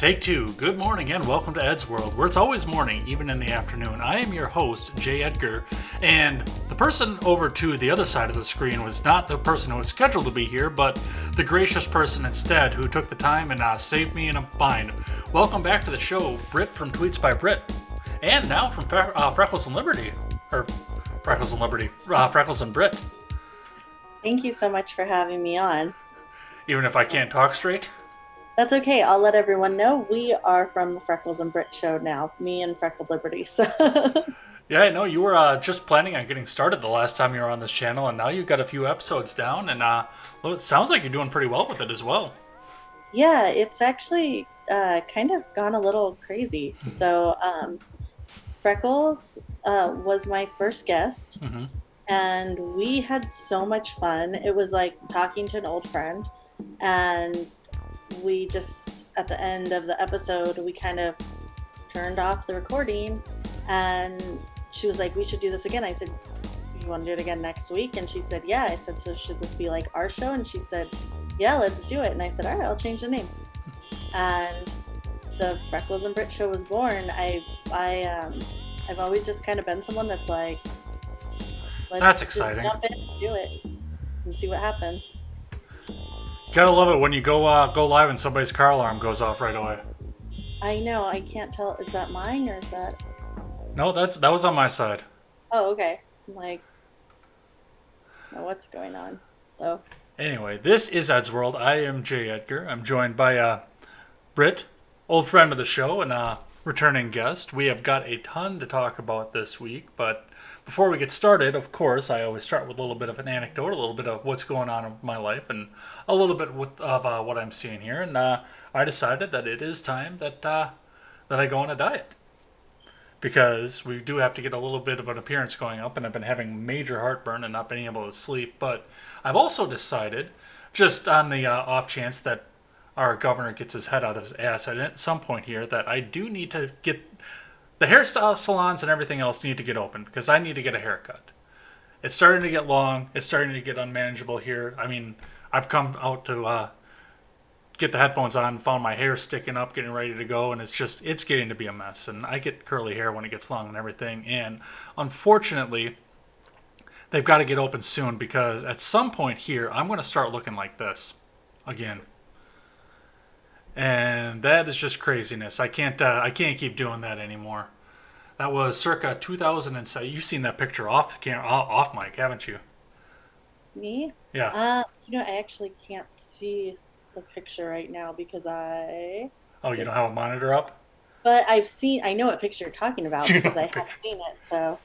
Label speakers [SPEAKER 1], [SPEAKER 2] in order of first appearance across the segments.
[SPEAKER 1] Take two. Good morning and welcome to Ed's World, where it's always morning, even in the afternoon. I am your host, Jay Edgar, and the person over to the other side of the screen was not the person who was scheduled to be here, but the gracious person instead who took the time and saved me in a bind. Welcome back to the show, Britt from Tweets by Britt, and now from Freckles and Liberty, or Freckles and Liberty, Freckles and Britt.
[SPEAKER 2] Thank you so much for having me on.
[SPEAKER 1] Even if I can't talk straight?
[SPEAKER 2] That's okay. I'll let everyone know we are from the Freckles and Britt show now. Me and Freckled Liberty. So.
[SPEAKER 1] Yeah, I know you were just planning on getting started the last time you were on this channel, and now you've got a few episodes down, and well, it sounds like you're doing pretty well with it as well.
[SPEAKER 2] Yeah, it's actually kind of gone a little crazy. So Freckles was my first guest, and we had so much fun. It was like talking to an old friend, and we just, at the end of the episode, we kind of turned off the recording, and she was like, we should do this again. I said, you want to do it again next week? And she said, yeah. I said, so should this be like our show? And she said, yeah, let's do it. And I said, all right, I'll change the name. And the Freckles and Britt show was born. I've always just kind of been someone that's like,
[SPEAKER 1] that's exciting.
[SPEAKER 2] Jump in and do it and see what happens.
[SPEAKER 1] Gotta love it when you go live and somebody's car alarm goes off right away.
[SPEAKER 2] I know. I can't tell. Is that mine or is that?
[SPEAKER 1] No, that was on my side.
[SPEAKER 2] Oh, okay. I'm like, oh, what's going on? So.
[SPEAKER 1] Anyway, this is Ed's World. I am Jay Edgar. I'm joined by Britt, old friend of the show and returning guest. We have got a ton to talk about this week, but before we get started, of course, I always start with a little bit of an anecdote, a little bit of what's going on in my life, and a little bit of what I'm seeing here. And I decided that it is time that I go on a diet, because we do have to get a little bit of an appearance going up, and I've been having major heartburn and not being able to sleep. But I've also decided, just on the off chance that our governor gets his head out of his ass at some point here, that I do need to get the hairstyle salons and everything else need to get open, because I need to get a haircut. It's starting to get long. It's starting to get unmanageable here. I mean, I've come out to get the headphones on, found my hair sticking up, getting ready to go, and it's getting to be a mess. And I get curly hair when it gets long and everything. And unfortunately, they've got to get open soon, because at some point here, I'm going to start looking like this again. And that is just craziness. I can't keep doing that anymore. That was circa 2007. You've seen that picture off mic, haven't you?
[SPEAKER 2] Me?
[SPEAKER 1] Yeah.
[SPEAKER 2] I actually can't see the picture right now because
[SPEAKER 1] Oh, you don't have a monitor up?
[SPEAKER 2] But I know what picture you're talking about because I have seen it, so.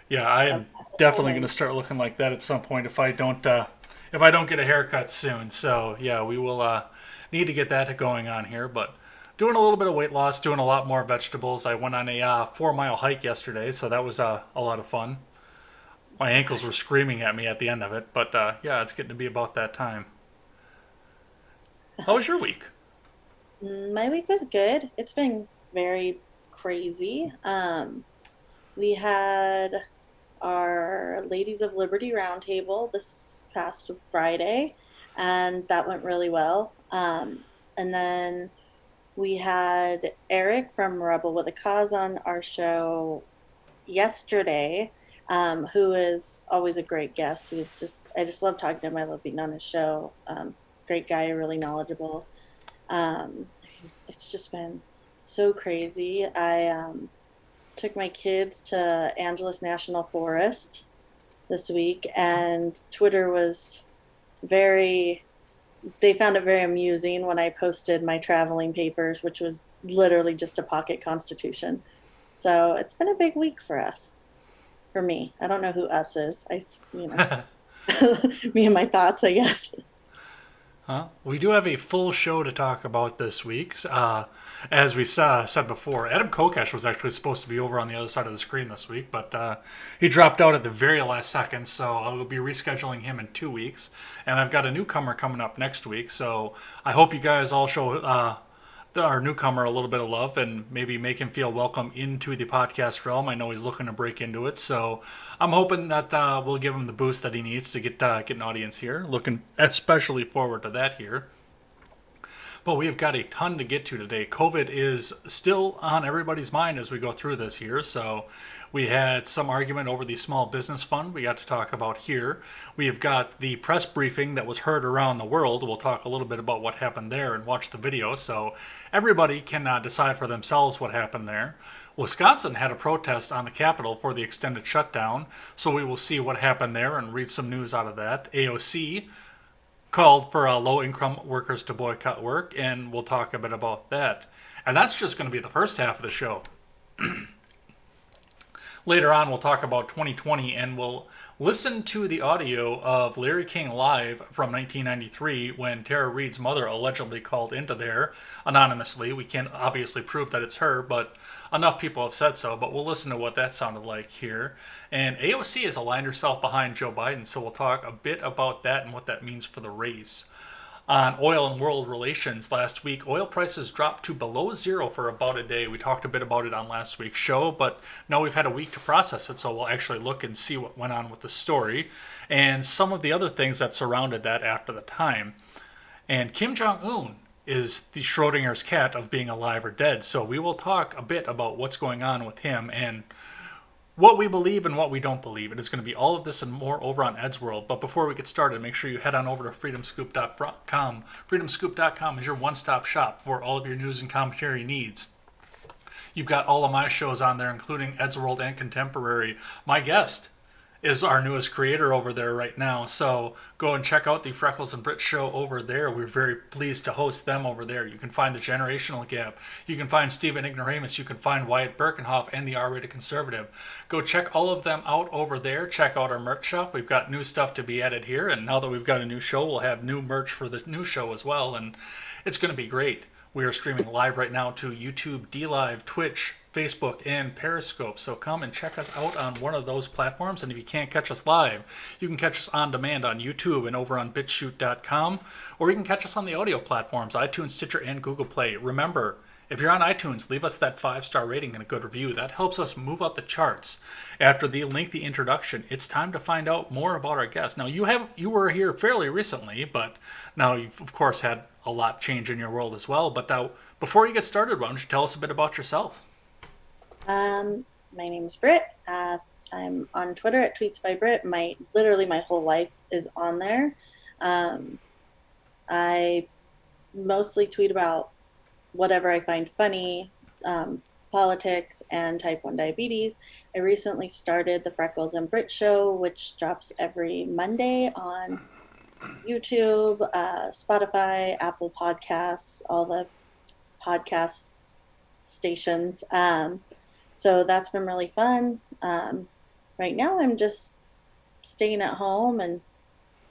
[SPEAKER 1] Yeah, I am definitely going to start looking like that at some point if I don't get a haircut soon. So, yeah, we will need to get that going on here, but doing a little bit of weight loss, doing a lot more vegetables. I went on a 4-mile hike yesterday, so that was a lot of fun. My ankles were screaming at me at the end of it, but yeah, it's getting to be about that time. How was your week?
[SPEAKER 2] My week was good. It's been very crazy. We had our Ladies of Liberty Roundtable this past Friday, and that went really well. And then we had Eric from Rebel with a Cause on our show yesterday, who is always a great guest. I just love talking to him. I love being on his show. Great guy, really knowledgeable. It's just been so crazy. I took my kids to Angeles National Forest this week, and Twitter was they found it very amusing when I posted my traveling papers, which was literally just a pocket constitution. So it's been a big week for us. For me. I don't know who us is. Me and my thoughts, I guess.
[SPEAKER 1] We do have a full show to talk about this week. As we said before, Adam Kokesh was actually supposed to be over on the other side of the screen this week, but he dropped out at the very last second, so I will be rescheduling him in 2 weeks. And I've got a newcomer coming up next week, so I hope you guys all show our newcomer a little bit of love and maybe make him feel welcome into the podcast realm. I know he's looking to break into it, so I'm hoping that we'll give him the boost that he needs to get an audience here. Looking especially forward to that here. But we have got a ton to get to today. COVID is still on everybody's mind as we go through this here. So we had some argument over the small business fund we got to talk about here. We have got the press briefing that was heard around the world. We'll talk a little bit about what happened there and watch the video so everybody can decide for themselves what happened there. Wisconsin had a protest on the Capitol for the extended shutdown, so we will see what happened there and read some news out of that. AOC called for low-income workers to boycott work, and we'll talk a bit about that. And that's just going to be the first half of the show. Later on, we'll talk about 2020, and we'll listen to the audio of Larry King Live from 1993 when Tara Reid's mother allegedly called into there anonymously. We can't obviously prove that it's her, but enough people have said so. But we'll listen to what that sounded like here. And AOC has aligned herself behind Joe Biden, so we'll talk a bit about that and what that means for the race. On oil and world relations last week, oil prices dropped to below zero for about a day. We talked a bit about it on last week's show, but now we've had a week to process it, so we'll actually look and see what went on with the story and some of the other things that surrounded that after the time. And Kim Jong-un is the Schrodinger's cat of being alive or dead, so we will talk a bit about what's going on with him and what we believe and what we don't believe. It is going to be all of this and more over on Ed's World. But before we get started, make sure you head on over to freedomscoop.com. Freedomscoop.com is your one-stop shop for all of your news and commentary needs. You've got all of my shows on there, including Ed's World and Contemporary. My guest is our newest creator over there right now. So go and check out the Freckles and Britt show over there. We're very pleased to host them over there. You can find The Generational Gap. You can find Stephen Ignoramus. You can find Wyatt Birkenhoff and the R-Rated Conservative. Go check all of them out over there. Check out our merch shop. We've got new stuff to be added here. And now that we've got a new show, we'll have new merch for the new show as well. And it's going to be great. We are streaming live right now to YouTube, DLive, Twitch, Facebook, and Periscope. So come and check us out on one of those platforms. And if you can't catch us live, you can catch us on demand on YouTube and over on BitChute.com. Or you can catch us on the audio platforms, iTunes, Stitcher, and Google Play. Remember, if you're on iTunes, leave us that 5-star rating and a good review. That helps us move up the charts. After the lengthy introduction, it's time to find out more about our guest. Now, you were here fairly recently, but now you've, of course, had a lot change in your world as well. But before you get started, why don't you tell us a bit about yourself?
[SPEAKER 2] My name is Britt. I'm on Twitter at Tweets by Britt. Literally my whole life is on there. I mostly tweet about whatever I find funny, politics, and type 1 diabetes. I recently started the Freckles and Britt show, which drops every Monday on YouTube, Spotify, Apple Podcasts, all the podcast stations. So that's been really fun. Right now I'm just staying at home and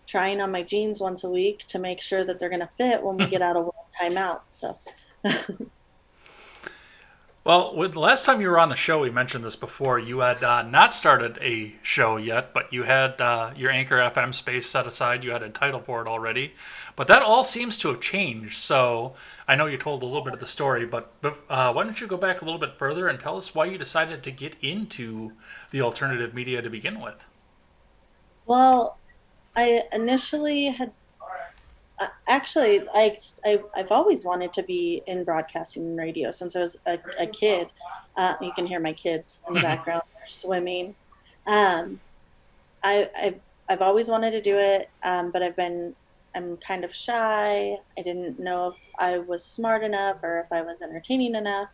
[SPEAKER 2] trying on my jeans once a week to make sure that they're going to fit when we get out of world timeout. So
[SPEAKER 1] Well, the last time you were on the show, we mentioned this before. You had not started a show yet, but you had your Anchor FM space set aside. You had a title for it already. But that all seems to have changed. So I know you told a little bit of the story, but why don't you go back a little bit further and tell us why you decided to get into the alternative media to begin with?
[SPEAKER 2] well, I initially had I've always wanted to be in broadcasting and radio since I was a kid. You can hear my kids in the background; they're swimming. Um, I've always wanted to do it, but I'm kind of shy. I didn't know if I was smart enough or if I was entertaining enough.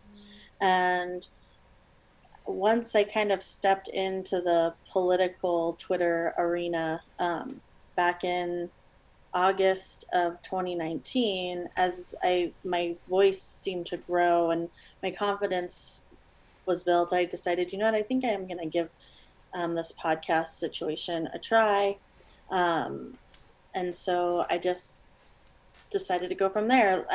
[SPEAKER 2] And once I kind of stepped into the political Twitter arena back in August of 2019, as my voice seemed to grow and my confidence was built, I decided, you know what, I think I'm going to give this podcast situation a try. And so I just decided to go from there.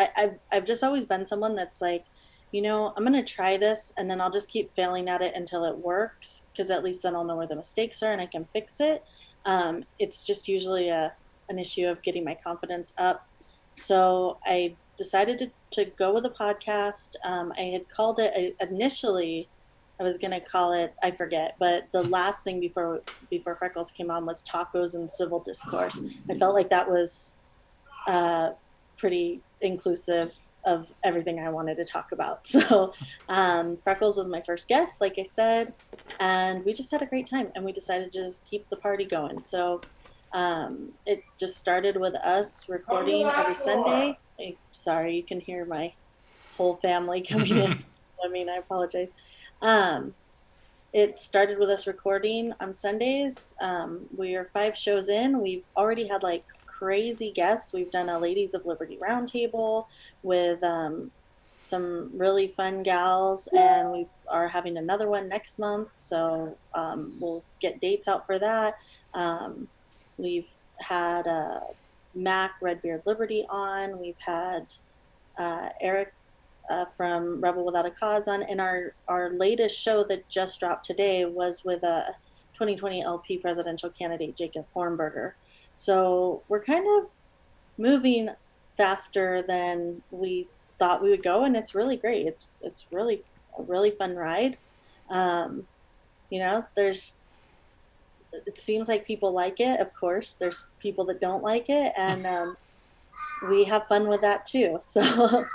[SPEAKER 2] I've just always been someone that's like, you know, I'm going to try this and then I'll just keep failing at it until it works, because at least then I'll know where the mistakes are and I can fix it. It's just usually an issue of getting my confidence up. So I decided to go with a podcast. I had called it initially, I was going to call it, I forget, but the last thing before Freckles came on was Tacos and Civil Discourse. I felt like that was pretty inclusive of everything I wanted to talk about. So Freckles was my first guest, like I said, and we just had a great time, and we decided to just keep the party going. So it just started with us recording every Sunday. Sorry, you can hear my whole family coming in. I mean, I apologize. Um, it started with us recording on Sundays. We are 5 shows in. We've already had like crazy guests. We've done a Ladies of Liberty roundtable with some really fun gals, and we are having another one next month. So we'll get dates out for that. Um, we've had Mac Redbeard Liberty on. We've had Eric from Rebel Without a Cause on, and our latest show that just dropped today was with a 2020 LP presidential candidate Jacob Hornberger. So we're kind of moving faster than we thought we would go, and it's really great. It's really a really fun ride. Um, there's it seems like people like it. Of course, there's people that don't like it, and we have fun with that too. So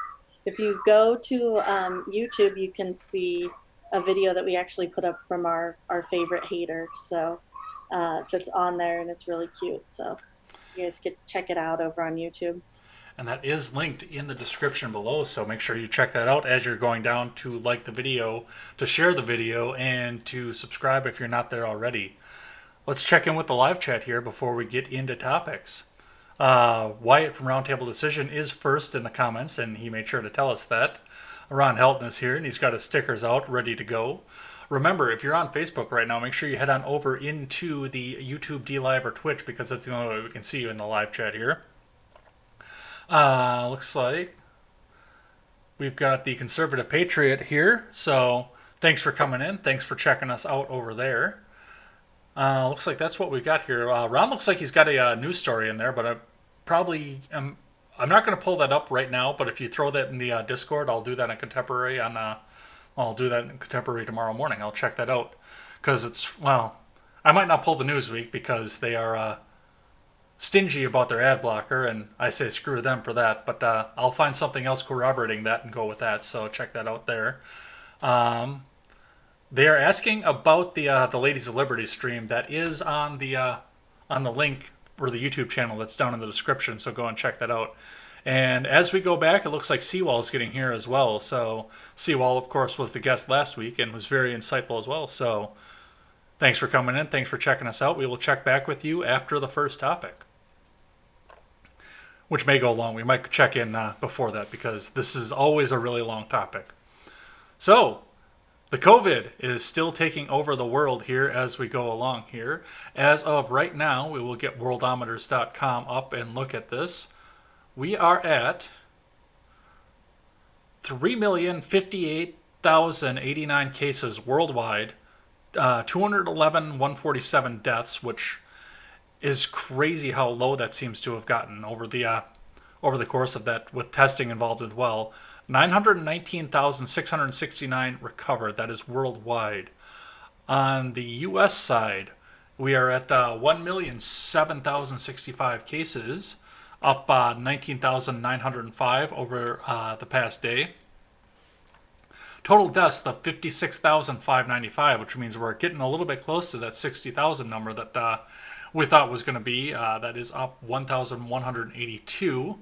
[SPEAKER 2] if you go to YouTube, you can see a video that we actually put up from our favorite hater. So that's on there, and it's really cute. So you guys could check it out over on YouTube.
[SPEAKER 1] And that is linked in the description below, so make sure you check that out as you're going down to like the video, to share the video, and to subscribe if you're not there already. Let's check in with the live chat here before we get into topics. Wyatt from Roundtable Decision is first in the comments, and he made sure to tell us that. Ron Helton is here, and he's got his stickers out, ready to go. Remember, if you're on Facebook right now, make sure you head on over into the YouTube D Live or Twitch, because that's the only way we can see you in the live chat here. Looks like we've got the Conservative Patriot here, so thanks for coming in. Thanks for checking us out over there. Looks like that's what we got here. Ron looks like he's got a news story in there, but I'm not going to pull that up right now. But if you throw that in the Discord, I'll do that in Contemporary I'll do that in Contemporary tomorrow morning. I'll check that out because I might not pull the Newsweek because they are stingy about their ad blocker, and I say screw them for that. But I'll find something else corroborating that and go with that. So check that out there. They are asking about the Ladies of Liberty stream that is on the link for the YouTube channel that's down in the description. So go and check that out. And as we go back, it looks like Seawall is getting here as well. So Seawall, of course, was the guest last week and was very insightful as well. So thanks for coming in. Thanks for checking us out. We will check back with you after the first topic, which may go long. We might check in before that because this is always a really long topic. So the COVID is still taking over the world here as we go along here. As of right now, we will get worldometers.com up and look at this. We are at 3,058,089 cases worldwide, 211,147 deaths, which is crazy how low that seems to have gotten over the course of that, with testing involved as well. 919,669 recovered. That is worldwide. On the U.S. side, we are at 1,007,065 cases, up 19,905 over the past day. Total deaths, the 56,595, which means we're getting a little bit close to that 60,000 number that we thought was going to be. That is up 1,182.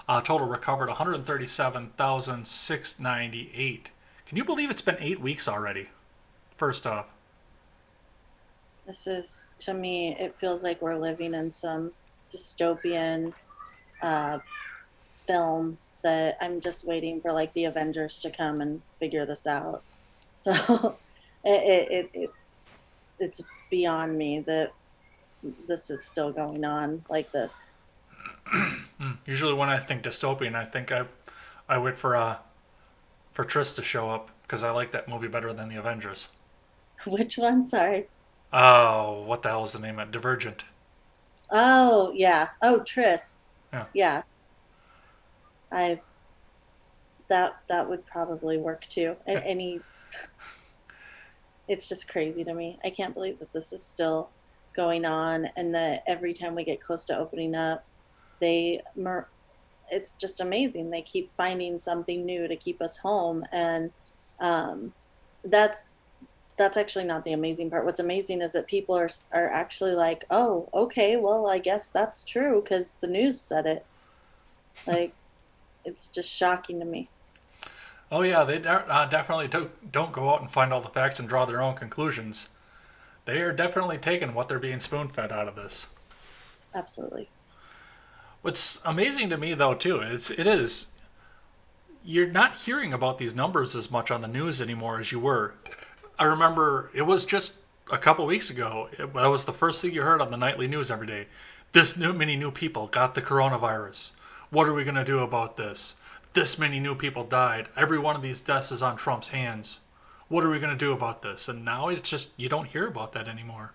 [SPEAKER 1] Total recovered 137,698. Can you believe it's been 8 weeks already? First off,
[SPEAKER 2] This is, to me, it feels like we're living in some dystopian film that I'm just waiting for like the Avengers to come and figure this out. So it's beyond me that this is still going on like this.
[SPEAKER 1] usually when I think dystopian, I think I wait for Triss to show up because I like that movie better than the Avengers.
[SPEAKER 2] Which one? Sorry.
[SPEAKER 1] Oh, what the hell is the name of it? Divergent.
[SPEAKER 2] Oh yeah. Oh, Triss.
[SPEAKER 1] Yeah.
[SPEAKER 2] Yeah. I that would probably work too. And any it's just crazy to me. I can't believe that this is still going on, and that every time we get close to opening up, they it's just amazing. They keep finding something new to keep us home, and um, that's that's actually not the amazing part. What's amazing is that people are actually like, oh, okay, well, I guess that's true because the news said it. Like, it's just shocking to me.
[SPEAKER 1] Oh yeah, they definitely don't go out and find all the facts and draw their own conclusions. They are definitely taking what they're being spoon fed out of this.
[SPEAKER 2] Absolutely.
[SPEAKER 1] What's amazing to me though too is it is you're not hearing about these numbers as much on the news anymore as you were. I remember it was just a couple weeks ago. That was the first thing you heard on the nightly news every day. Many new people got the coronavirus. What are we going to do about this? This many new people died. Every one of these deaths is on Trump's hands. What are we going to do about this? And now it's just, you don't hear about that anymore.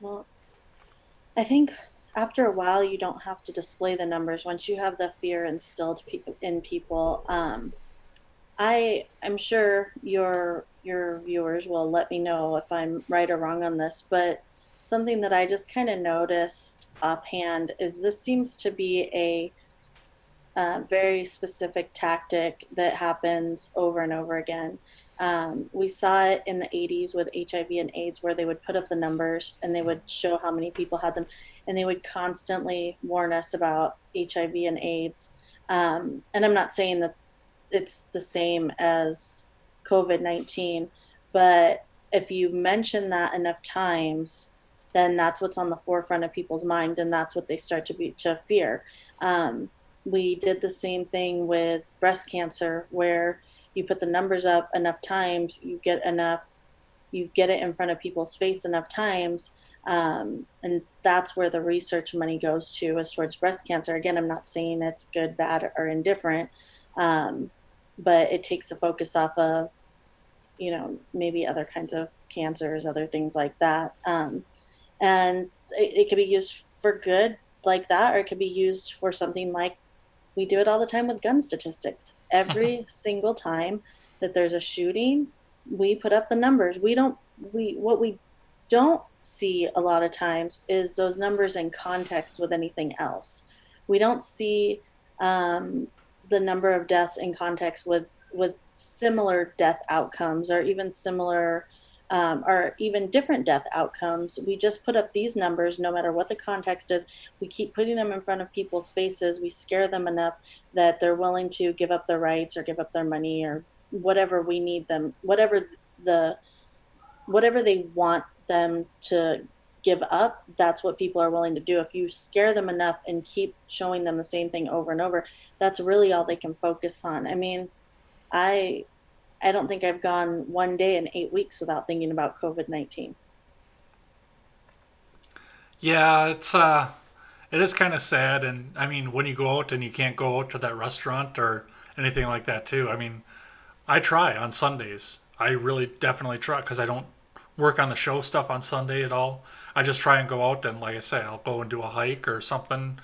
[SPEAKER 2] Well, I think after a while, you don't have to display the numbers once you have the fear instilled in people. I'm sure your viewers will let me know if I'm right or wrong on this, but something that I just kind of noticed offhand is this seems to be a very specific tactic that happens over and over again. We saw it in the 80s with HIV and AIDS, where they would put up the numbers and they would show how many people had them, and they would constantly warn us about HIV and AIDS. And I'm not saying that it's the same as COVID-19, but if you mention that enough times, then that's what's on the forefront of people's mind, and that's what they start to fear. Um, we did the same thing with breast cancer, where you put the numbers up enough times, you get it in front of people's face enough times, and that's where the research money goes to, is towards breast cancer. Again, I'm not saying it's good, bad, or indifferent, um, but it takes the focus off of, maybe other kinds of cancers, other things like that. And it could be used for good like that, or it could be used for something like we do it all the time with gun statistics. Every single time that there's a shooting, we put up the numbers. What we don't see a lot of times is those numbers in context with anything else. We don't see the number of deaths in context with similar death outcomes, or even similar or even different death outcomes. We just put up these numbers no matter what the context is. We keep putting them in front of people's faces. We scare them enough that they're willing to give up their rights or give up their money or whatever we need them, the whatever they want them to give up. That's what people are willing to do. If you scare them enough and keep showing them the same thing over and over, that's really all they can focus on. I mean, I I don't think I've gone one day in 8 weeks without thinking about COVID-19.
[SPEAKER 1] Yeah, it is kind of sad, and I mean, when you go out and you can't go out to that restaurant or anything like that too. I mean, I try on Sundays. I really definitely try because I don't work on the show stuff on Sunday at all. I just try and go out and, like I say, I'll go and do a hike or something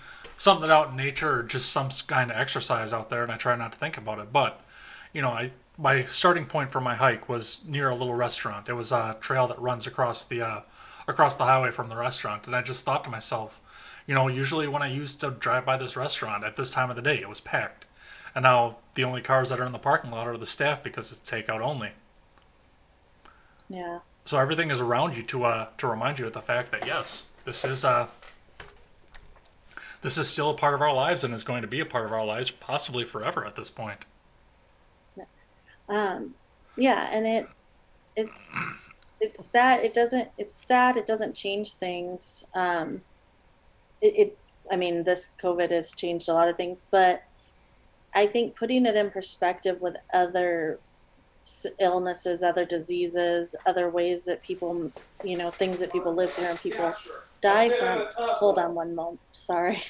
[SPEAKER 1] out in nature, or just some kind of exercise out there, and I try not to think about it. But I my starting point for my hike was near a little restaurant. It was a trail that runs across the highway from the restaurant, and I just thought to myself, usually when I used to drive by this restaurant at this time of the day, it was packed, and now the only cars that are in the parking lot are the staff because it's takeout only.
[SPEAKER 2] Yeah.
[SPEAKER 1] So everything is around you to remind you of the fact that yes, this is still a part of our lives and is going to be a part of our lives possibly forever at this point.
[SPEAKER 2] Um, yeah, and it's it's sad. It's sad. It doesn't change things. It I mean, this COVID has changed a lot of things, but I think putting it in perspective with other illnesses, other diseases, other ways that people, things that people live through and people die from. Hold on one moment. Sorry.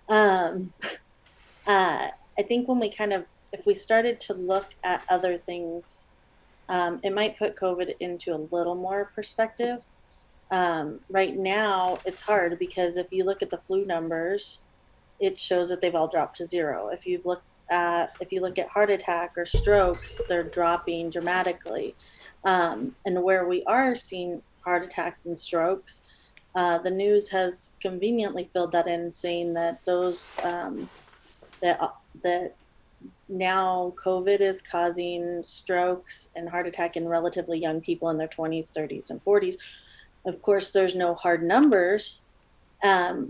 [SPEAKER 2] Um, I think when we if we started to look at other things, it might put COVID into a little more perspective. Right now, it's hard because if you look at the flu numbers, it shows that they've all dropped to zero. If you look at heart attack or strokes, they're dropping dramatically. And where we are seeing heart attacks and strokes, The news has conveniently filled that in, saying that that that now COVID is causing strokes and heart attack in relatively young people in their 20s, 30s, and 40s. Of course, there's no hard numbers,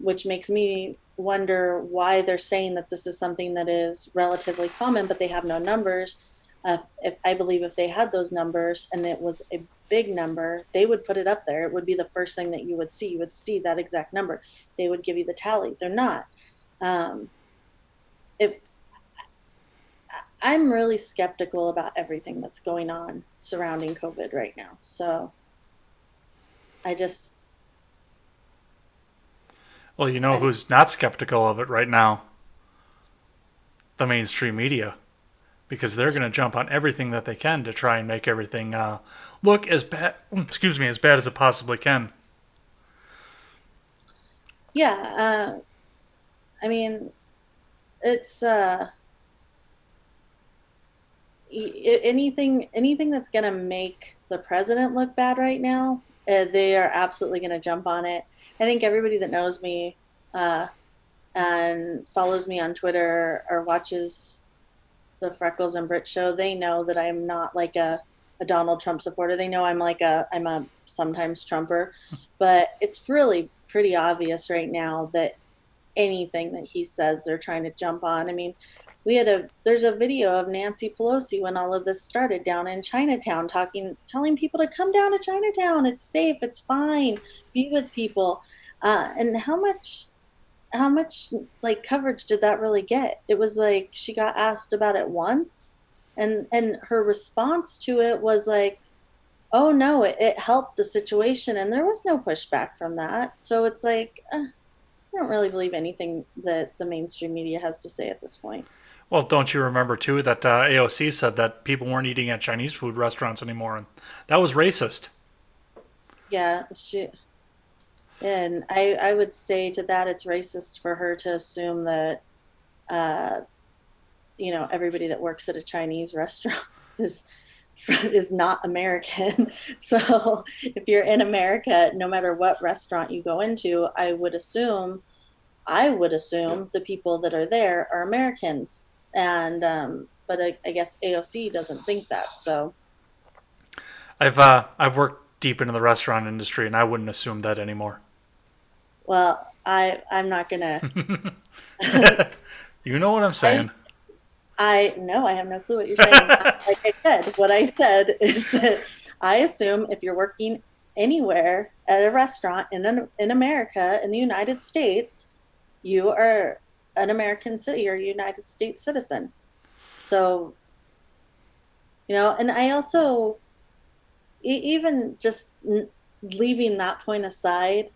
[SPEAKER 2] which makes me wonder why they're saying that this is something that is relatively common, but they have no numbers. If I believe if they had those numbers and it was a big number, they would put it up there. It would be the first thing that you would see. You would see that exact number. They would give you the tally. They're not. Um, if I'm really skeptical about everything that's going on surrounding COVID right now. So I just,
[SPEAKER 1] Well, you know
[SPEAKER 2] I just,
[SPEAKER 1] who's not skeptical of it right now? The mainstream media, because they're going to jump on everything that they can to try and make everything look as bad. Excuse me, as bad as it possibly can.
[SPEAKER 2] yeah. I mean, it's anything that's going to make the president look bad right now, they are absolutely going to jump on it. I think everybody that knows me uh, and follows me on Twitter or watches the Freckles and Brit show, they know that I'm not like a Donald Trump supporter. They know I'm a sometimes Trumper, but it's really pretty obvious right now that anything that he says they're trying to jump on. I mean, there's a video of Nancy Pelosi when all of this started down in Chinatown telling people to come down to Chinatown. It's safe, it's fine, be with people. And how much like coverage did that really get? It was like she got asked about it once, and her response to it was like, oh no, it helped the situation, and there was no pushback from that. So it's like, I don't really believe anything that the mainstream media has to say at this point.
[SPEAKER 1] Well, don't you remember too that AOC said that people weren't eating at Chinese food restaurants anymore, and that was racist.
[SPEAKER 2] Yeah, and I would say to that it's racist for her to assume that uh, everybody that works at a Chinese restaurant is is not American. So if you're in America, no matter what restaurant you go into, I would assume the people that are there are Americans. And but I guess AOC doesn't think that. So
[SPEAKER 1] I've worked deep into the restaurant industry, and I wouldn't assume that anymore.
[SPEAKER 2] well, I'm not gonna.
[SPEAKER 1] You know what I'm
[SPEAKER 2] I
[SPEAKER 1] saying?
[SPEAKER 2] I no, I have no clue what you're saying. Like I said, what I said is that I assume if you're working anywhere at a restaurant in America, in the United States, you are an American city or United States citizen. So, and I also even just leaving that point aside,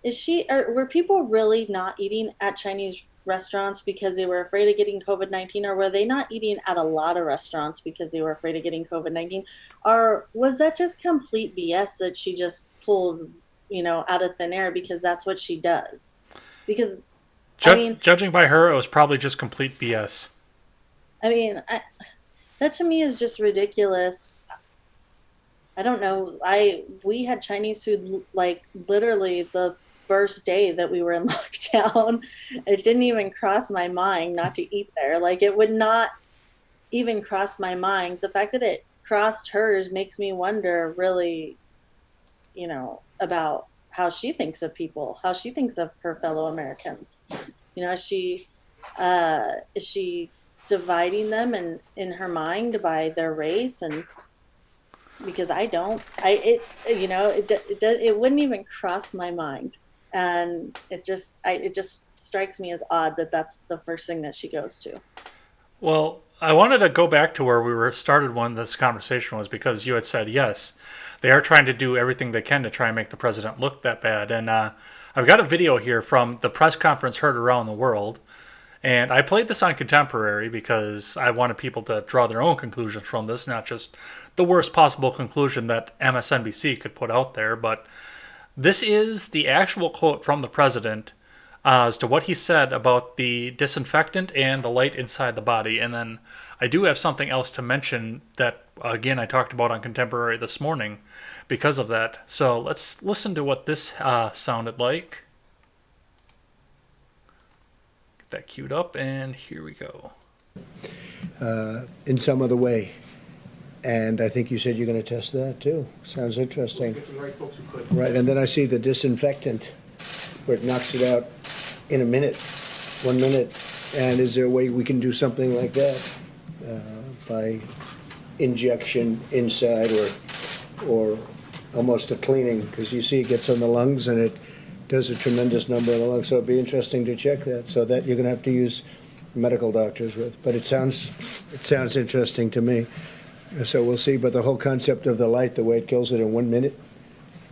[SPEAKER 2] were people really not eating at Chinese restaurants because they were afraid of getting COVID-19, or were they not eating at a lot of restaurants because they were afraid of getting COVID-19? Or was that just complete BS that she just pulled, out of thin air because that's what she does? Because I mean,
[SPEAKER 1] Judging by her, it was probably just complete BS.
[SPEAKER 2] I mean, that to me is just ridiculous. I don't know. We had Chinese food like literally the first day that we were in lockdown. It didn't even cross my mind not to eat there. Like it would not even cross my mind. The fact that it crossed hers makes me wonder really, about how she thinks of people, how she thinks of her fellow Americans. Is she dividing them in her mind by their race? And because I don't. It wouldn't even cross my mind, and it just strikes me as odd that that's the first thing that she goes to.
[SPEAKER 1] Well, I wanted to go back to where we were started when this conversation was because you had said yes, they are trying to do everything they can to try and make the president look that bad. And I've got a video here from the press conference heard around the world. And I played this on Contemporary because I wanted people to draw their own conclusions from this, not just the worst possible conclusion that MSNBC could put out there. But this is the actual quote from the president as to what he said about the disinfectant and the light inside the body. And then I do have something else to mention that, again, I talked about on Contemporary this morning. because of that. So let's listen to what this sounded like. Get that queued up, and here we go.
[SPEAKER 3] In some other way. And I think you said you're going to test that too. Sounds interesting.
[SPEAKER 4] Get the right folks who could.
[SPEAKER 3] Right, and then I see the disinfectant where it knocks it out in a minute, 1 minute. And is there a way we can do something like that by injection inside or almost a cleaning? Because you see it gets on the lungs and it does a tremendous number of the lungs. So it'd be interesting to check that. So that you're going to have to use medical doctors with. But it sounds interesting to me. So we'll see. But the whole concept of the light, the way it kills it in 1 minute,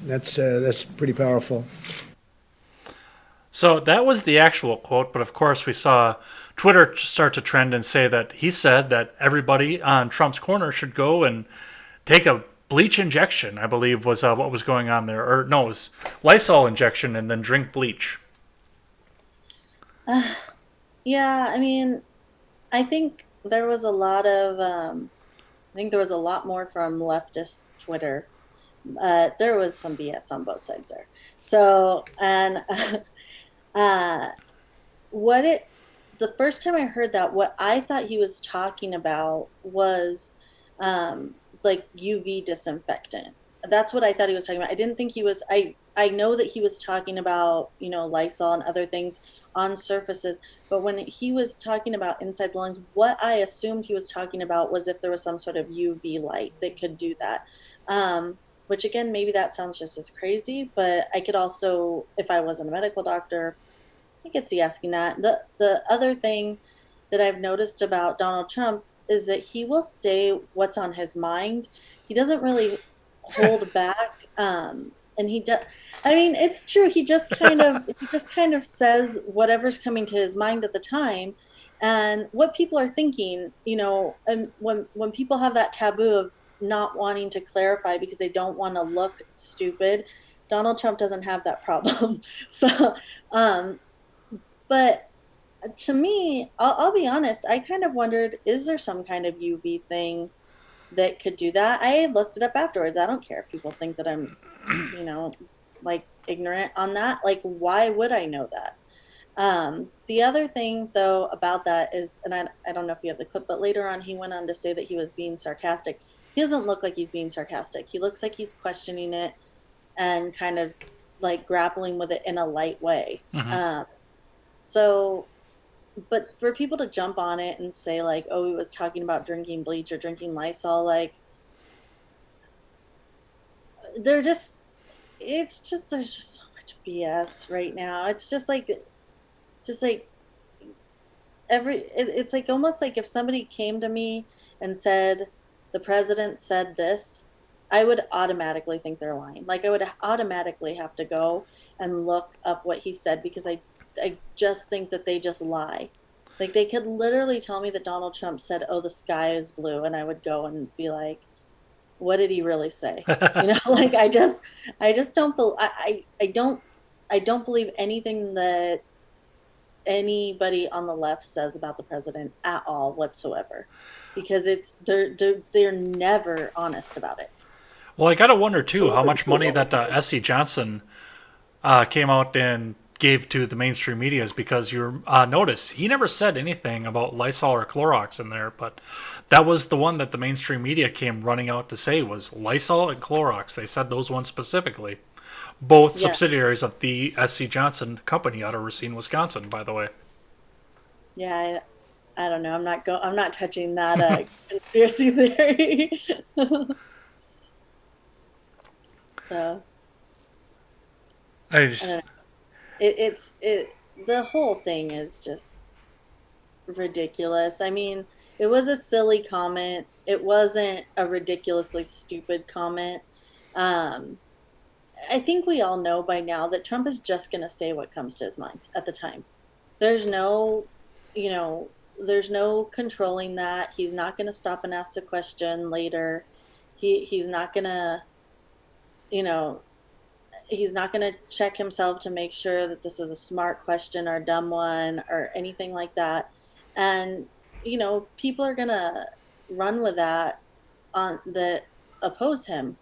[SPEAKER 3] that's pretty powerful.
[SPEAKER 1] So that was the actual quote, but of course we saw Twitter start to trend and say that he said that everybody on Trump's corner should go and take a bleach injection, I believe was what was going on there. Or no, it was Lysol injection and then drink bleach.
[SPEAKER 2] Yeah, I mean, I think there was a lot of, I think there was a lot more from leftist Twitter. There was some BS on both sides there. So, and uh, what it, the first time I heard that, what I thought he was talking about was like UV disinfectant. That's what I thought he was talking about. I didn't think he was, I know that he was talking about, Lysol and other things on surfaces, but when he was talking about inside the lungs, what I assumed he was talking about was if there was some sort of UV light that could do that. Which again, maybe that sounds just as crazy, but I could also, if I wasn't a medical doctor, I could see asking that. The other thing that I've noticed about Donald Trump is that he will say what's on his mind. He doesn't really hold back. And he does. I mean, it's true. He just kind of says whatever's coming to his mind at the time, and what people are thinking. And when people have that taboo of not wanting to clarify because they don't want to look stupid, Donald Trump doesn't have that problem. So, but to me, I'll be honest, I kind of wondered, is there some kind of UV thing that could do that? I looked it up afterwards. I don't care if people think that I'm, like ignorant on that. Like, why would I know that? The other thing though about that is, and I don't know if you have the clip, but later on he went on to say that he was being sarcastic. He doesn't look like he's being sarcastic. He looks like he's questioning it and kind of like grappling with it in a light way. So, but for people to jump on it and say like, oh, he was talking about drinking bleach or drinking Lysol, like they're just, it's just, there's just so much BS right now. It's just like it's like almost like if somebody came to me and said the president said this, I would automatically think they're lying. Like I would automatically have to go and look up what he said because I just think that they just lie. Like they could literally tell me that Donald Trump said, "Oh, the sky is blue," and I would go and be like, "What did he really say?" Like I just don't I don't believe anything that anybody on the left says about the president at all whatsoever, because they're never honest about it.
[SPEAKER 1] Well, I gotta wonder too how much money that S.C. Johnson came out and gave to the mainstream media is because you notice he never said anything about Lysol or Clorox in there, but that was the one that the mainstream media came running out to say was Lysol and Clorox. They said those ones specifically. Both
[SPEAKER 2] Yeah,
[SPEAKER 1] subsidiaries of the S.C. Johnson company out of Racine, Wisconsin, by the way.
[SPEAKER 2] yeah. I don't know. I'm not touching that conspiracy theory. So
[SPEAKER 1] I
[SPEAKER 2] I don't
[SPEAKER 1] just,
[SPEAKER 2] know. It the whole thing is just ridiculous. I mean, it was a silly comment. It wasn't a ridiculously stupid comment. Um, I think we all know by now that Trump is just going to say what comes to his mind at the time. There's no, you know, there's no controlling that. He's not going to stop and ask the question later. He's not going to, you know, he's not going to check himself to make sure that this is a smart question or a dumb one or anything like that. And people are going to run with that on that oppose him.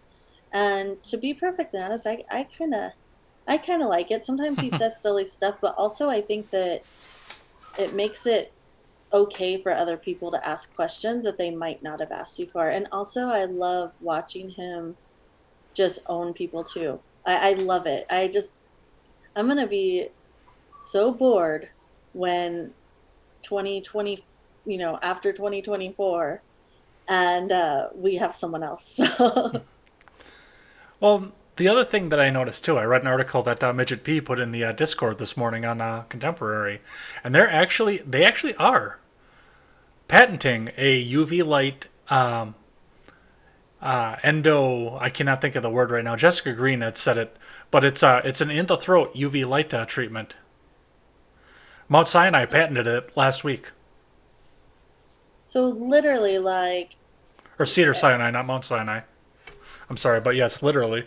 [SPEAKER 2] And to be perfectly honest, I kind of like it. Sometimes he says silly stuff, but also I think that it makes it okay for other people to ask questions that they might not have asked before. And also, I love watching him just own people too. I love it. I'm gonna be so bored when 2020, after 2024, and we have someone else. So
[SPEAKER 1] Well, the other thing that I noticed too, I read an article that Midget P put in the Discord this morning on Contemporary, and they actually are patenting a UV light endo. I cannot think of the word right now. Jessica Green had said it, but it's an in the throat UV light treatment. Mount Sinai patented it last week,
[SPEAKER 2] so literally, like,
[SPEAKER 1] or Cedar Sinai, not Mount Sinai. I'm sorry, but yes, literally.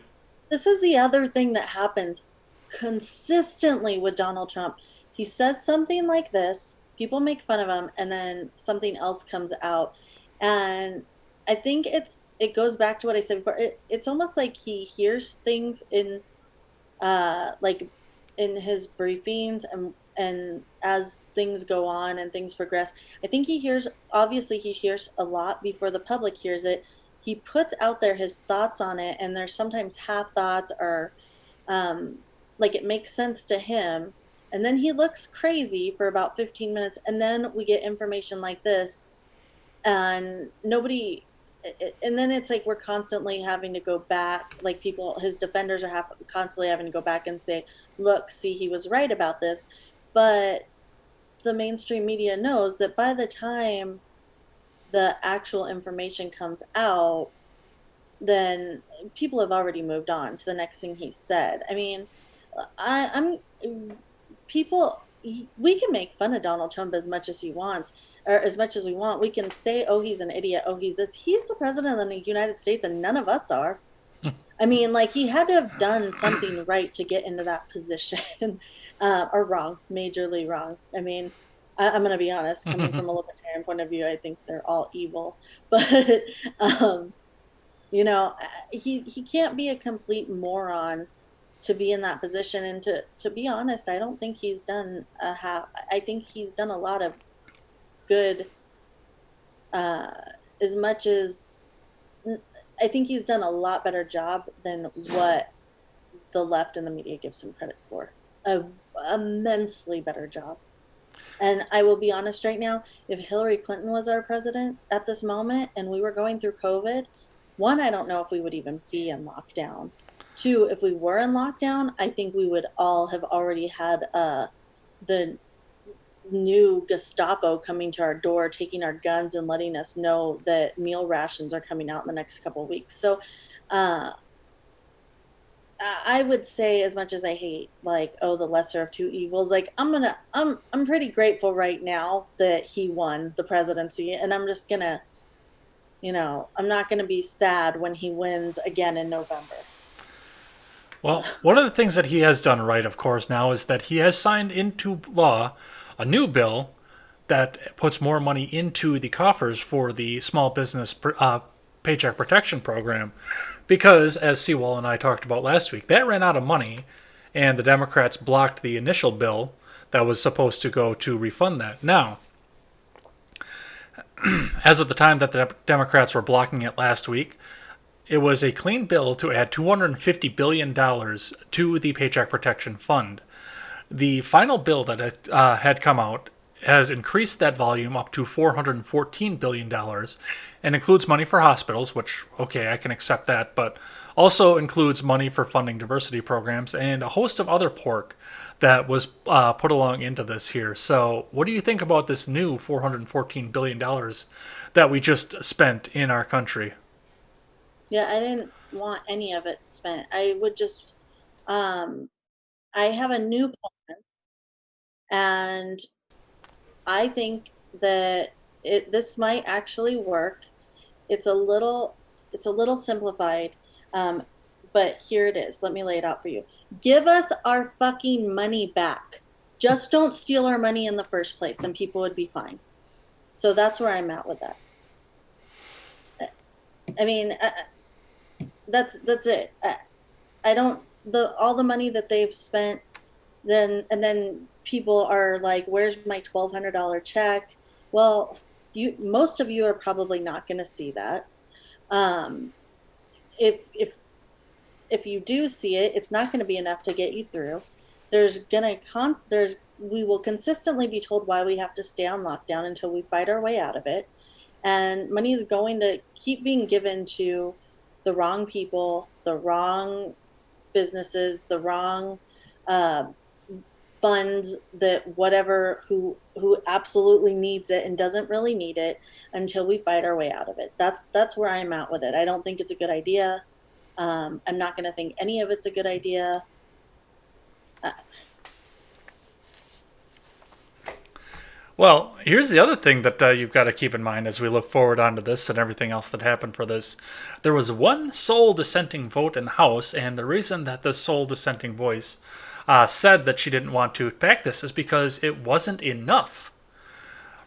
[SPEAKER 2] this is the other thing that happens consistently with Donald Trump. He says something like this, people make fun of him, and then something else comes out. And I think it goes back to what I said before. It's almost like he hears things like in his briefings, and as things go on and things progress, I think he hears a lot before the public hears it. He puts out there his thoughts on it, and there's sometimes half thoughts, or um like, it makes sense to him, and then he looks crazy for about 15 minutes, and then we get information like this, and nobody and then it's like we're constantly having to go back, like, people, his defenders are constantly having to go back and say, look, see, he was right about this. But the mainstream media knows that by the time the actual information comes out, then people have already moved on to the next thing he said. I mean, I'm people. We can make fun of Donald Trump as much as he wants, or as much as we want. We can say, "Oh, he's an idiot. Oh, he's this." He's the president of the United States, and none of us are. I mean, like, he had to have done something right to get into that position, or wrong, majorly wrong. I mean, I'm going to be honest. Coming from a libertarian point of view, I think they're all evil, but um, he can't be a complete moron to be in that position. And to be honest, I don't think he's done a half. I think he's done a lot of good, uh as much as I think he's done a lot better job than what the left and the media gives him credit for. A immensely better job. And I will be honest right now, if Hillary Clinton was our president at this moment and we were going through COVID, one, I don't know if we would even be in lockdown. Two, if we were in lockdown, I think we would all have already had the new Gestapo coming to our door, taking our guns and letting us know that meal rations are coming out in the next couple of weeks. So uh, I would say, as much as I hate, like, oh, the lesser of two evils, like, I'm pretty grateful right now that he won the presidency, and I'm just gonna, I'm not gonna be sad when he wins again in November. So
[SPEAKER 1] Well, one of the things that he has done right, of course, now is that he has signed into law a new bill that puts more money into the coffers for the small business paycheck protection program. Because, as Seawall and I talked about last week, that ran out of money, and the Democrats blocked the initial bill that was supposed to go to refund that. Now, as of the time that the Democrats were blocking it last week, it was a clean bill to add $250 billion to the Paycheck Protection Fund. The final bill that had come out has increased that volume up to $414 billion and includes money for hospitals, which, okay, I can accept that, but also includes money for funding diversity programs and a host of other pork that was put along into this here. So, what do you think about this new $414 billion that we just spent in our country?
[SPEAKER 2] yeah, I didn't want any of it spent. I would just, um, I have a new plan, and I think that this might actually work. It's a little simplified, um, but here it is. Let me lay it out for you. Give us our fucking money back. Just don't steal our money in the first place, and people would be fine. So that's where I'm at with that. I mean, that's it. I don't the all the money that they've spent, then people are like, where's my $1,200 check? Well, you most of you are probably not going to see that. um if you do see it, it's not going to be enough to get you through. There's we will consistently be told why we have to stay on lockdown until we fight our way out of it, and money is going to keep being given to the wrong people, the wrong businesses, the wrong uh, funds, that whatever who absolutely needs it and doesn't really need it, until we fight our way out of it. That's where I'm at with it. I don't think it's a good idea. I'm not going to think any of it's a good idea. Uh,
[SPEAKER 1] Well, here's the other thing that you've got to keep in mind as we look forward onto this and everything else that happened for this. There was one sole dissenting vote in the House, and the reason that this sole dissenting voice said that she didn't want to back this is because it wasn't enough.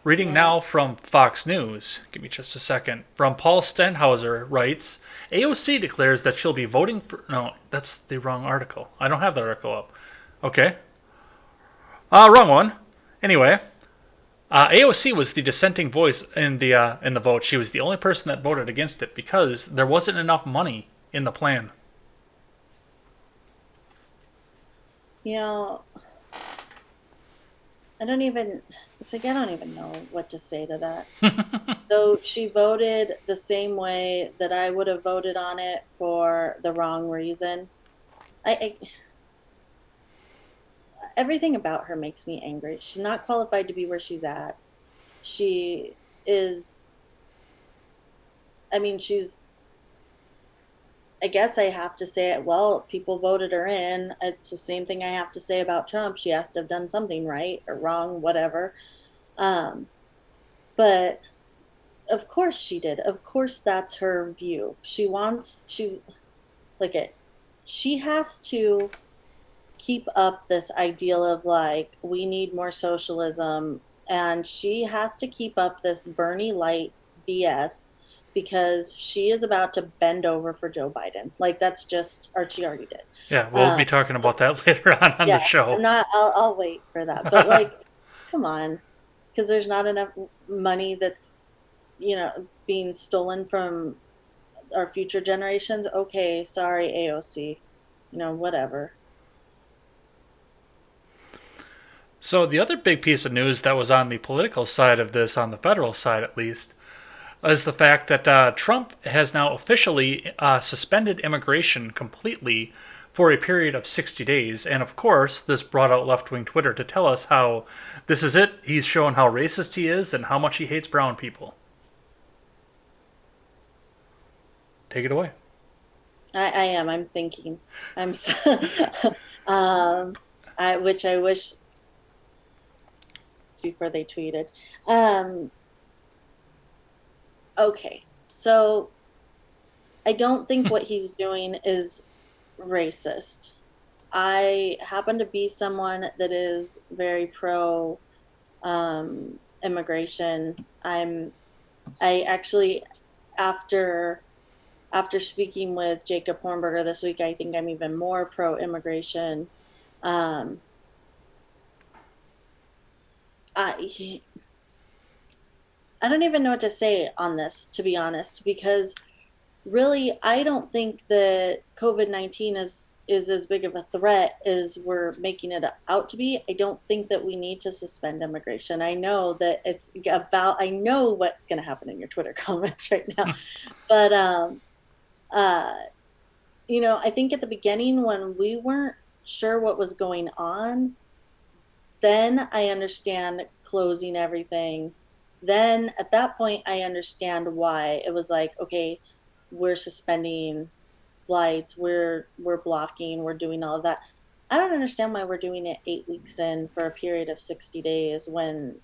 [SPEAKER 1] Reading
[SPEAKER 2] yeah.
[SPEAKER 1] now from Fox News, give me just a second. From Paul Stenhauser writes, AOC declares that she'll be voting for. No, that's the wrong article. I don't have the article up. Okay. Wrong one. Anyway, AOC was the dissenting voice in the vote. She was the only person that voted against it because there wasn't enough money in the plan.
[SPEAKER 2] You know, I don't even, it's like, I don't even know what to say to that. So she voted the same way that I would have voted on it for the wrong reason. I everything about her makes me angry. She's not qualified to be where she's at. She is, I mean, she's, I guess I have to say it. Well, people voted her in. It's the same thing I have to say about Trump. She has to have done something right or wrong, whatever. Um, but of course she did. Of course that's her view. She's like it. She has to keep up this ideal of like, we need more socialism, and she has to keep up this Bernie light BS, because she is about to bend over for Joe Biden. Like, that's just, or she already did.
[SPEAKER 1] Yeah, we'll
[SPEAKER 2] um
[SPEAKER 1] be talking about that later on
[SPEAKER 2] yeah,
[SPEAKER 1] the show.
[SPEAKER 2] I'll wait for that, but like, come on, because there's not enough money that's, being stolen from our future generations. Okay, sorry, AOC, whatever.
[SPEAKER 1] So the other big piece of news that was on the political side of this, on the federal side at least, is the fact that Trump has now officially suspended immigration completely for a period of 60 days. And of course, this brought out left wing Twitter to tell us how this is it. He's showing how racist he is and how much he hates brown people. Take it away.
[SPEAKER 2] I am. I'm thinking. I'm. Which I wish before they tweeted. Um, okay, so I don't think what he's doing is racist. I happen to be someone that is very pro immigration. I actually, after speaking with Jacob Hornberger this week, I think I'm even more pro immigration. Um, I I don't even know what to say on this, to be honest, because really I don't think that COVID-19 is as big of a threat as we're making it out to be. I don't think that we need to suspend immigration. I know that I know what's going to happen in your Twitter comments right now, but uh, I think at the beginning, when we weren't sure what was going on, then I understand closing everything. Then at that point, I understand why it was like, okay, we're suspending flights, we're blocking, we're doing all of that. I don't understand why we're doing it 8 weeks in for a period of 60 days when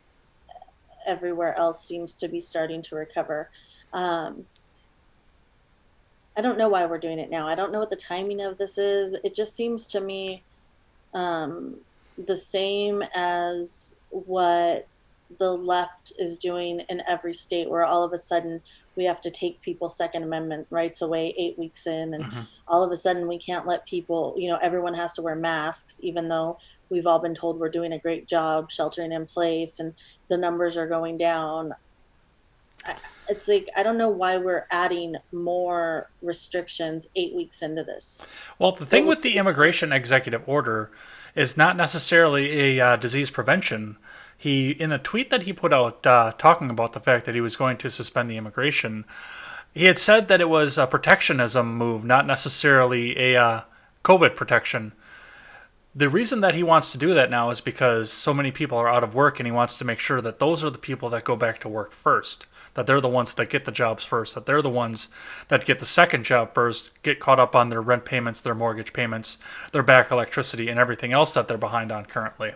[SPEAKER 2] everywhere else seems to be starting to recover. Um, I don't know why we're doing it now. I don't know what the timing of this is. It just seems to me the same as what. the left is doing in every state, where all of a sudden we have to take people's Second Amendment rights away 8 weeks in, and
[SPEAKER 1] Hmm.
[SPEAKER 2] all of a sudden we can't let people, everyone has to wear masks, even though we've all been told we're doing a great job sheltering in place and the numbers are going down. It's like, I don't know why we're adding more restrictions 8 weeks into this.
[SPEAKER 1] Well, the thing
[SPEAKER 2] What
[SPEAKER 1] with
[SPEAKER 2] would
[SPEAKER 1] the immigration executive order is not necessarily a disease prevention. He, in a tweet that he put out talking about the fact that he was going to suspend the immigration, he had said that it was a protectionism move, not necessarily a COVID protection. The reason that he wants to do that now is because so many people are out of work, and he wants to make sure that those are the people that go back to work first, that they're the ones that get the jobs first, that they're the ones that get the second job first, get caught up on their rent payments, their mortgage payments, their back electricity, and everything else that they're behind on currently.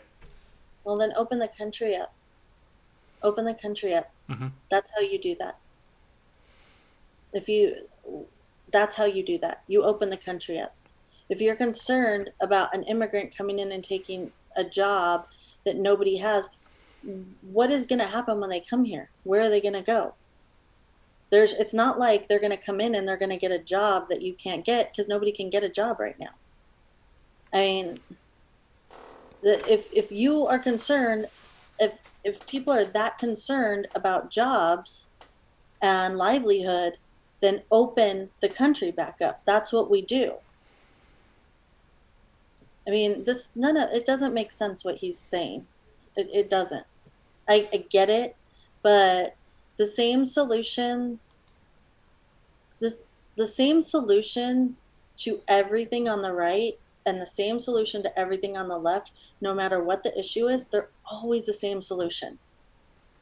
[SPEAKER 2] Well, then open the country up. Open the country up.
[SPEAKER 1] Hmm.
[SPEAKER 2] That's how you do that. If you, that's how you do that. You open the country up. If you're concerned about an immigrant coming in and taking a job that nobody has, what is going to happen when they come here? Where are they going to go? It's not like they're going to come in and they're going to get a job that you can't get, because nobody can get a job right now. I mean, if you are concerned, if people are that concerned about jobs and livelihood, then open the country back up. That's what we do. I mean, this none of it doesn't make sense what he's saying. It doesn't. I get it, but the same solution, the the same solution to everything on the right and the same solution to everything on the left, no matter what the issue is, they're always the same solution.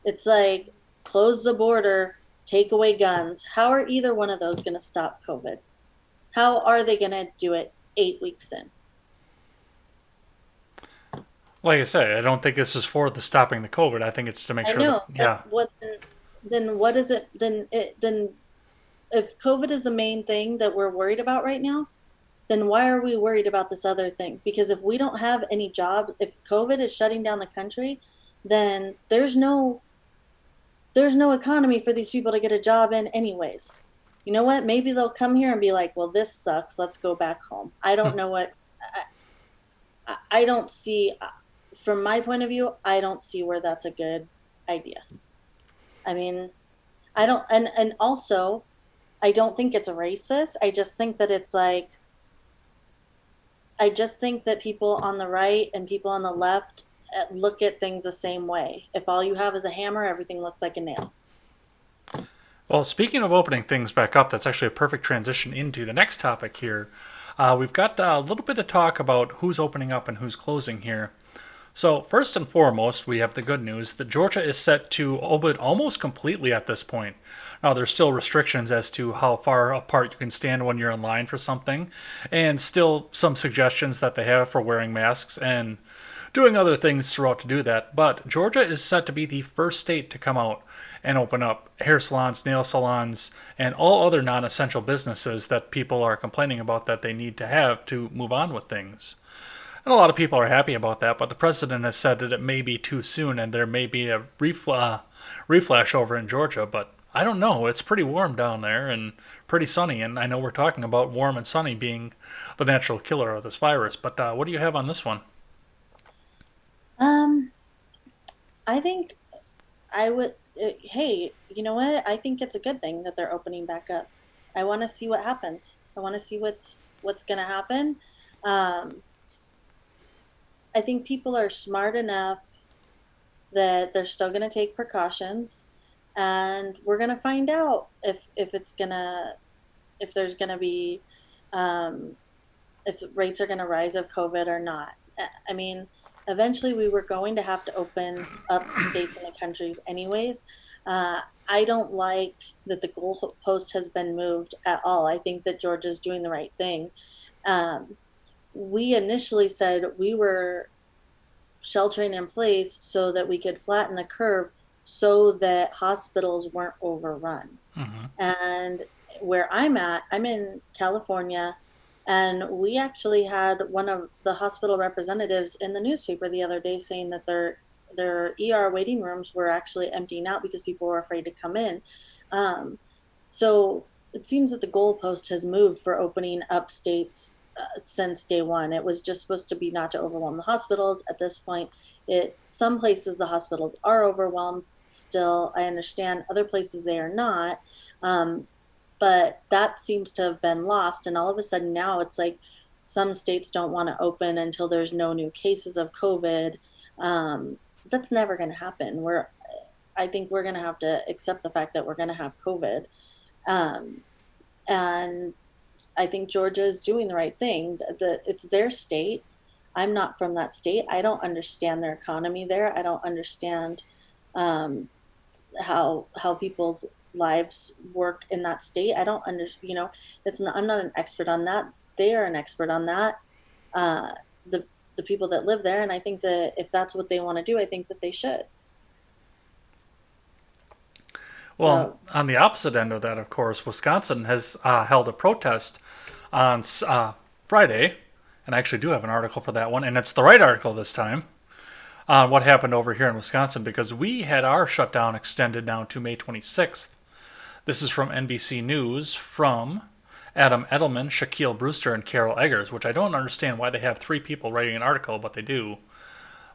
[SPEAKER 2] It's like, close the border, take away guns. How are either one of those going to stop COVID? How are they going to do it 8 weeks in?
[SPEAKER 1] Like I said, I don't think this is for the stopping the COVID. I think it's to make
[SPEAKER 2] I
[SPEAKER 1] sure that,
[SPEAKER 2] know, but
[SPEAKER 1] yeah.
[SPEAKER 2] then what is it? Then if COVID is the main thing that we're worried about right now, then why are we worried about this other thing? Because if we don't have any jobs, if COVID is shutting down the country, then there's no economy for these people to get a job in anyways. You know what? Maybe they'll come here and be like, well, this sucks. Let's go back home. I don't know what, I don't see, from my point of view, I don't see where that's a good idea. I mean, I don't, and also, I don't think it's racist. I just think that it's like, I just think that people on the right and people on the left look at things the same way. If all you have is a hammer, everything looks like a nail.
[SPEAKER 1] Well, speaking of opening things back up, that's actually a perfect transition into the next topic here. We've got a little bit of talk about who's opening up and who's closing here. So, first and foremost, we have the good news that Georgia is set to open almost completely at this point. Now, there's still restrictions as to how far apart you can stand when you're in line for something, and still some suggestions that they have for wearing masks and doing other things throughout to do that. But Georgia is set to be the first state to come out and open up hair salons, nail salons, and all other non essential businesses that people are complaining about that they need to have to move on with things. And a lot of people are happy about that, but the president has said that it may be too soon and there may be a reflash over in Georgia. But I don't know. It's pretty warm down there and pretty sunny. And I know we're talking about warm and sunny being the natural killer of this virus. But what do you have on this one?
[SPEAKER 2] Um, I think I would, hey, you know what? I think it's a good thing that they're opening back up. I want to see what happens. I want to see what's going to happen. Um, I think people are smart enough that they're still going to take precautions, and we're going to find out if it's going to, if there's going to be, um, if rates are going to rise of COVID or not. I mean, eventually we were going to have to open up states and the countries anyways. I don't like that the goalpost has been moved at all. I think that Georgia's doing the right thing. Um, we initially said we were sheltering in place so that we could flatten the curve so that hospitals weren't overrun.
[SPEAKER 1] Mm-hmm.
[SPEAKER 2] And where I'm at, I'm in California, and we actually had one of the hospital representatives in the newspaper the other day saying that their ER waiting rooms were actually emptying out because people were afraid to come in. So it seems that the goalpost has moved for opening up states since day one. It was just supposed to be not to overwhelm the hospitals. At this point, some places the hospitals are overwhelmed still. I understand other places they are not. Um, but that seems to have been lost. And all of a sudden now it's like some states don't want to open until there's no new cases of COVID. Um, that's never going to happen. I think we're going to have to accept the fact that we're going to have COVID. Um, and I think Georgia is doing the right thing. It's their state. I'm not from that state. I don't understand their economy there. I don't understand um, how people's lives work in that state. I don't it's not, I'm not an expert on that. They are an expert on that. Uh, the people that live there, and I think that if that's what they want to do, I think that they should.
[SPEAKER 1] Well, on the opposite end of that, of course, Wisconsin has held a protest on Friday, and I actually do have an article for that one, and it's the right article this time, on what happened over here in Wisconsin, because we had our shutdown extended now to May 26th. This is from NBC News from Adam Edelman, Shaquille Brewster, and Carol Eggers, which I don't understand why they have 3 people writing an article, but they do.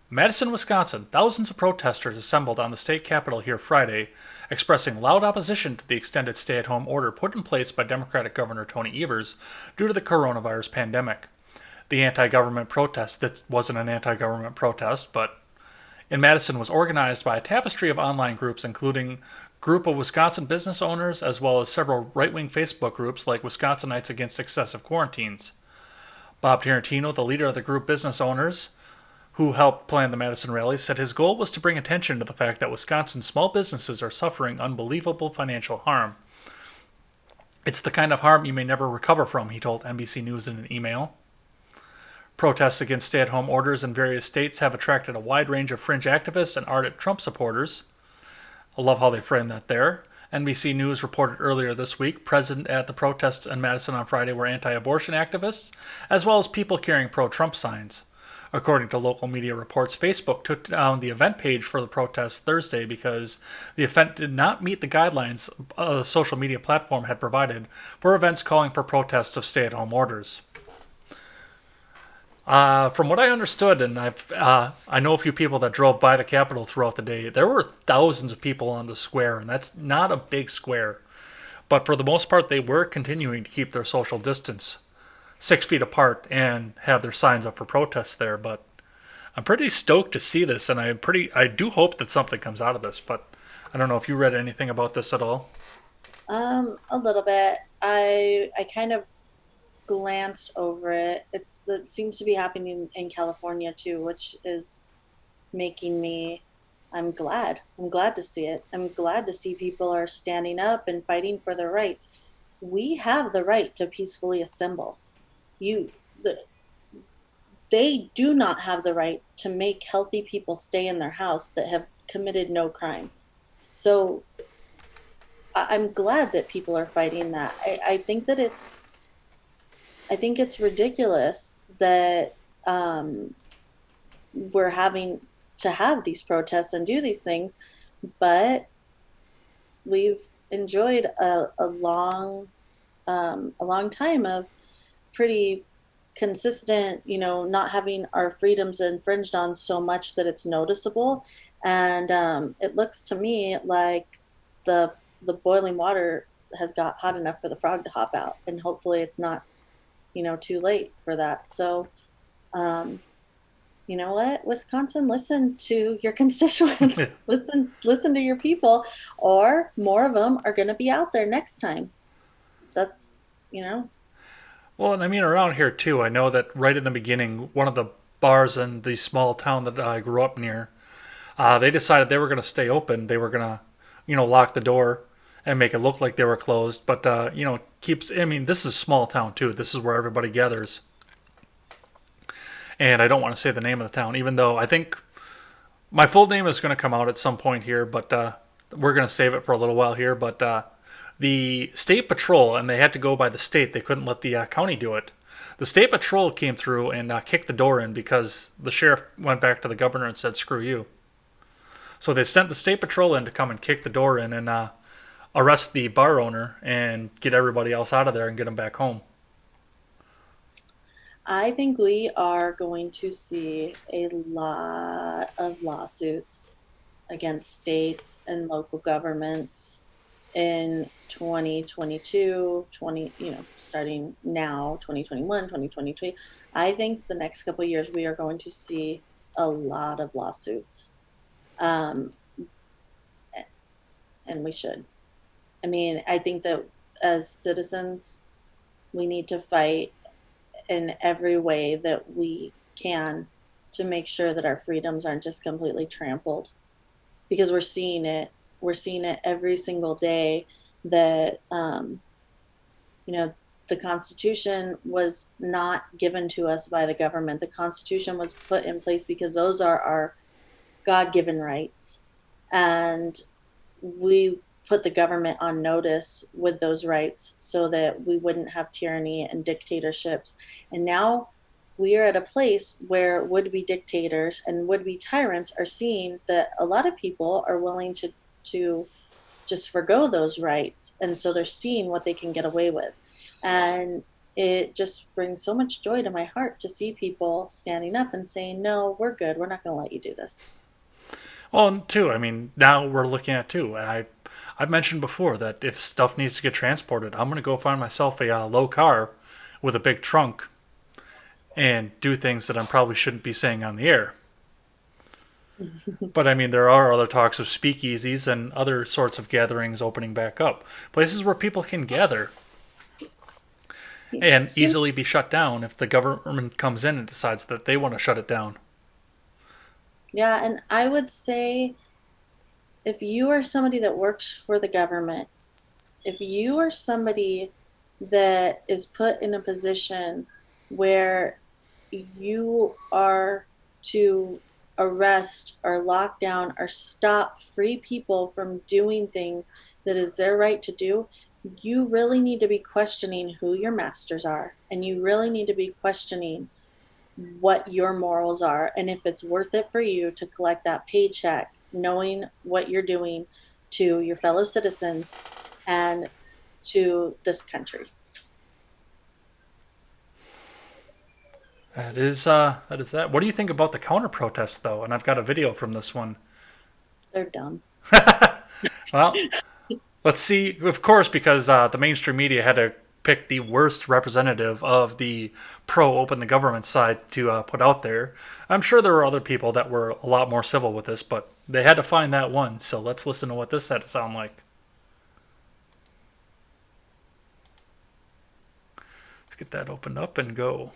[SPEAKER 1] Madison, Wisconsin, thousands of protesters assembled on the state capitol here Friday, expressing loud opposition to the extended stay-at-home order put in place by Democratic Governor Tony Evers due to the coronavirus pandemic. The anti-government protest, that wasn't an anti-government protest, but in Madison was organized by a tapestry of online groups, including a group of Wisconsin business owners, as well as several right-wing Facebook groups like Wisconsinites Against Excessive Quarantines. Bob Tarantino, the leader of the group Business Owners, who helped plan the Madison rally, said his goal was to bring attention to the fact that Wisconsin's small businesses are suffering unbelievable financial harm. It's the kind of harm you may never recover from, he told NBC News in an email. Protests against stay-at-home orders in various states have attracted a wide range of fringe activists and ardent Trump supporters. I love how they frame that there. NBC News reported earlier this week present at the protests in Madison on Friday were anti-abortion activists, as well as people carrying pro-Trump signs. According to local media reports, Facebook took down the event page for the protest Thursday because the event did not meet the guidelines the social media platform had provided for events calling for protests of stay-at-home orders. From what I understood, and I know a few people that drove by the Capitol throughout the day, there were thousands of people on the square, and that's not a big square. But for the most part, they were continuing to keep their social distance 6 feet apart and have their signs up for protests there. But I'm pretty stoked to see this, and I do hope that something comes out of this. But I don't know if you read anything about this at all.
[SPEAKER 2] A little bit. I kind of glanced over it. It seems to be happening in California too, which is making me. I'm glad. I'm glad to see it. I'm glad to see people are standing up and fighting for their rights. We have the right to peacefully assemble. They do not have the right to make healthy people stay in their house that have committed no crime. So I'm glad that people are fighting that. I think it's ridiculous that we're having to have these protests and do these things, but we've enjoyed a long time of pretty consistent, not having our freedoms infringed on so much that it's noticeable. And it looks to me like the boiling water has got hot enough for the frog to hop out, and hopefully it's not, too late for that. So, you know what, Wisconsin, listen to your constituents, listen to your people, or more of them are going to be out there next time. That's,
[SPEAKER 1] Well, and I mean, around here too, I know that right in the beginning, one of the bars in the small town that I grew up near, they decided they were going to stay open. They were going to, lock the door and make it look like they were closed. But, this is small town too. This is where everybody gathers. And I don't want to say the name of the town, even though I think my full name is going to come out at some point here, but we're going to save it for a little while here. But the state patrol, and they had to go by the state. They couldn't let the county do it. The state patrol came through and kicked the door in because the sheriff went back to the governor and said, screw you. So they sent the state patrol in to come and kick the door in and arrest the bar owner and get everybody else out of there and get them back home.
[SPEAKER 2] I think we are going to see a lot of lawsuits against states and local governments in 2022, 20, starting now, 2021, 2022. I think the next couple of years we are going to see a lot of lawsuits. Um, and we should. I mean, I think that as citizens, we need to fight in every way that we can to make sure that our freedoms aren't just completely trampled, because we're seeing it. We're seeing it every single day that, you know, the Constitution was not given to us by the government. The Constitution was put in place because those are our God given rights. And we put the government on notice with those rights so that we wouldn't have tyranny and dictatorships. And now we are at a place where would be dictators and would be tyrants are seeing that a lot of people are willing to just forgo those rights. And so they're seeing what they can get away with. And it just brings so much joy to my heart to see people standing up and saying, no, we're good. We're not going to let you do this.
[SPEAKER 1] Well, and too, I mean, now we're looking at too, and I've mentioned before that if stuff needs to get transported, I'm going to go find myself a low car with a big trunk and do things that I probably shouldn't be saying on the air. But I mean, there are other talks of speakeasies and other sorts of gatherings opening back up. Places where people can gather and easily be shut down if the government comes in and decides that they want to shut it down.
[SPEAKER 2] Yeah, and I would say if you are somebody that works for the government, if you are somebody that is put in a position where you are to arrest or lock down or stop free people from doing things that is their right to do, you really need to be questioning who your masters are. And you really need to be questioning what your morals are and if it's worth it for you to collect that paycheck, knowing what you're doing to your fellow citizens and to this country.
[SPEAKER 1] That is that. What do you think about the counter protests though? And I've got a video from this one.
[SPEAKER 2] They're dumb.
[SPEAKER 1] Well, let's see. Of course, because the mainstream media had to pick the worst representative of the pro open the government side to put out there. I'm sure there were other people that were a lot more civil with this, but they had to find that one. So let's listen to what this had to sound like. Let's get that opened up and go.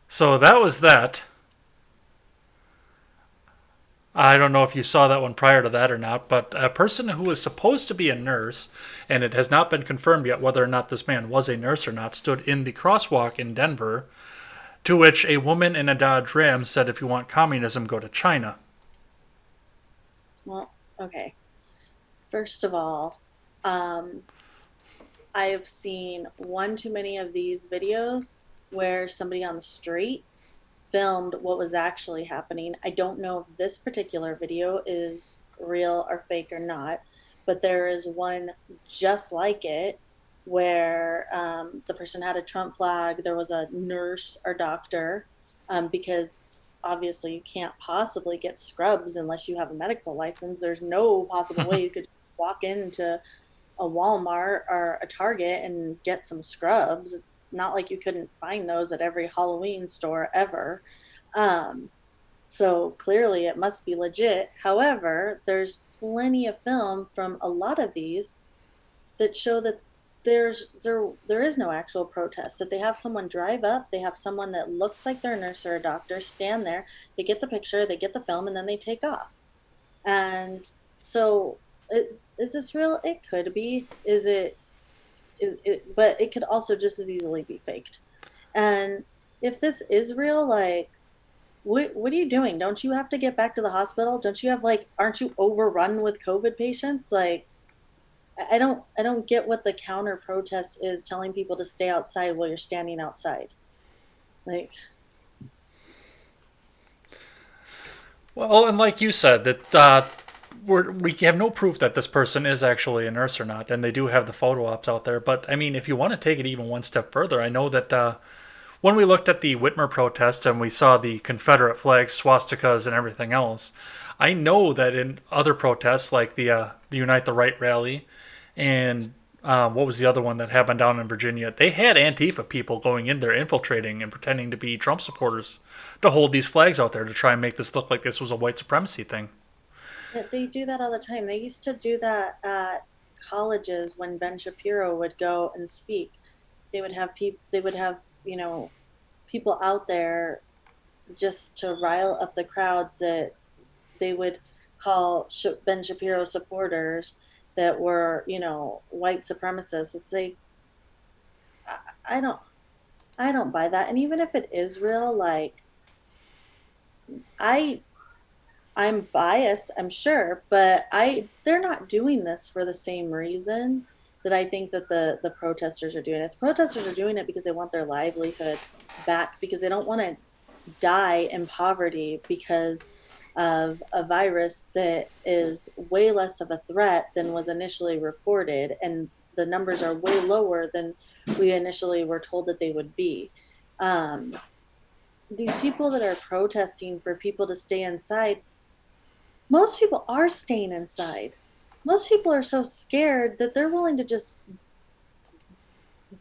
[SPEAKER 1] So that was that. I don't know if you saw that one prior to that or not, but a person who was supposed to be a nurse, and it has not been confirmed yet whether or not this man was a nurse or not, stood in the crosswalk in Denver, to which a woman in a Dodge Ram said, if you want communism, go to China.
[SPEAKER 2] Well, okay. First of all, um, I have seen one too many of these videos where somebody on the street filmed what was actually happening. I don't know if this particular video is real or fake or not, but there is one just like it where the person had a Trump flag. There was a nurse or doctor, because obviously you can't possibly get scrubs unless you have a medical license. There's no possible way you could walk into a Walmart or a Target and get some scrubs. It's not like you couldn't find those at every Halloween store ever. Um, so clearly it must be legit. However, there's plenty of film from a lot of these that show that there is no actual protest. That they have someone drive up, they have someone that looks like they're a nurse or a doctor stand there, they get the picture, they get the film, and then they take off. And so, is this real? It could be. Is it? But it could also just as easily be faked. And if this is real, like, what are you doing? Don't you have to get back to the hospital? Don't you have like, aren't you overrun with COVID patients? Like, I don't get what the counter protest is telling people to stay outside while you're standing outside. Like,
[SPEAKER 1] Well, and like you said, that we have no proof that this person is actually a nurse or not, and they do have the photo ops out there. But I mean, if you want to take it even one step further, I know that when we looked at the Whitmer protests and we saw the Confederate flags, swastikas, and everything else, I know that in other protests like the Unite the Right rally and what was the other one that happened down in Virginia? They had Antifa people going in there infiltrating and pretending to be Trump supporters to hold these flags out there to try and make this look like this was a white supremacy thing.
[SPEAKER 2] yeah, they do that all the time. They used to do that at colleges when Ben Shapiro would go and speak. They would have people. They would have people out there just to rile up the crowds that they would call Ben Shapiro supporters that were white supremacists. It's like, I don't buy that. And even if it is real, like, I I'm biased, I'm sure, but I they're not doing this for the same reason that I think that the protesters are doing it. The protesters are doing it because they want their livelihood back, because they don't want to die in poverty because of a virus that is way less of a threat than was initially reported, and the numbers are way lower than we initially were told that they would be. Um, these people that are protesting for people to stay inside, most people are staying inside. Most people are so scared that they're willing to just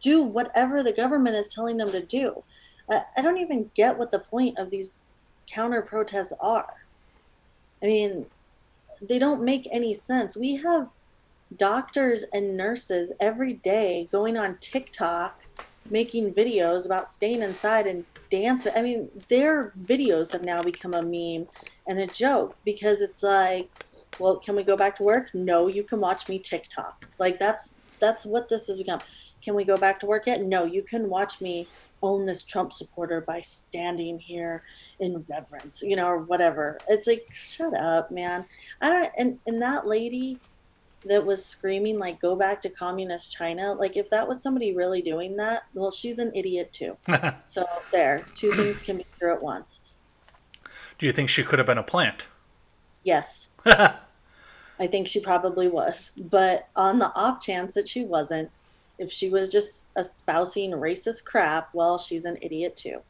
[SPEAKER 2] do whatever the government is telling them to do. I don't even get what the point of these counter protests are. I mean, they don't make any sense. We have doctors and nurses every day going on TikTok making videos about staying inside and dance. I mean, their videos have now become a meme and a joke because it's like, well, can we go back to work? No, you can watch me TikTok. Like, that's what this has become. Can we go back to work yet? No, you can watch me own this Trump supporter by standing here in reverence, or whatever. It's like, shut up, man. I don't, and that lady that was screaming like, go back to communist China, like, if that was somebody really doing that, well, she's an idiot too. So there, two things can be true at once.
[SPEAKER 1] Do you think she could have been a plant?
[SPEAKER 2] Yes, I think she probably was, but on the off chance that she wasn't, if she was just espousing racist crap, well, she's an idiot too.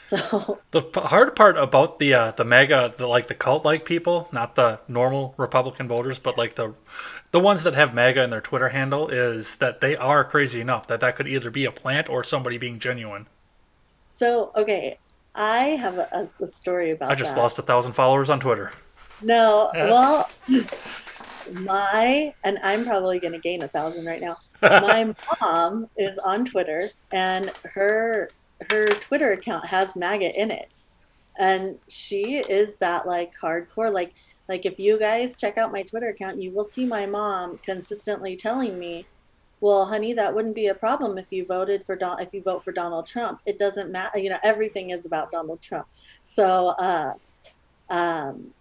[SPEAKER 2] So
[SPEAKER 1] The hard part about the MAGA, the cult like people, not the normal Republican voters, but like the ones that have MAGA in their Twitter handle, is that they are crazy enough that that could either be a plant or somebody being genuine.
[SPEAKER 2] okay, I have a story
[SPEAKER 1] I
[SPEAKER 2] about
[SPEAKER 1] just
[SPEAKER 2] that.
[SPEAKER 1] lost 1,000 followers on Twitter.
[SPEAKER 2] No, well, and I'm probably going to gain 1,000 right now. My mom is on Twitter, and her Twitter account has MAGA in it, and she is that, like, hardcore. Like, if you guys check out my Twitter account, you will see my mom consistently telling me, "Well, honey, that wouldn't be a problem if you if you vote for Donald Trump. It doesn't matter. Everything is about Donald Trump." So, um,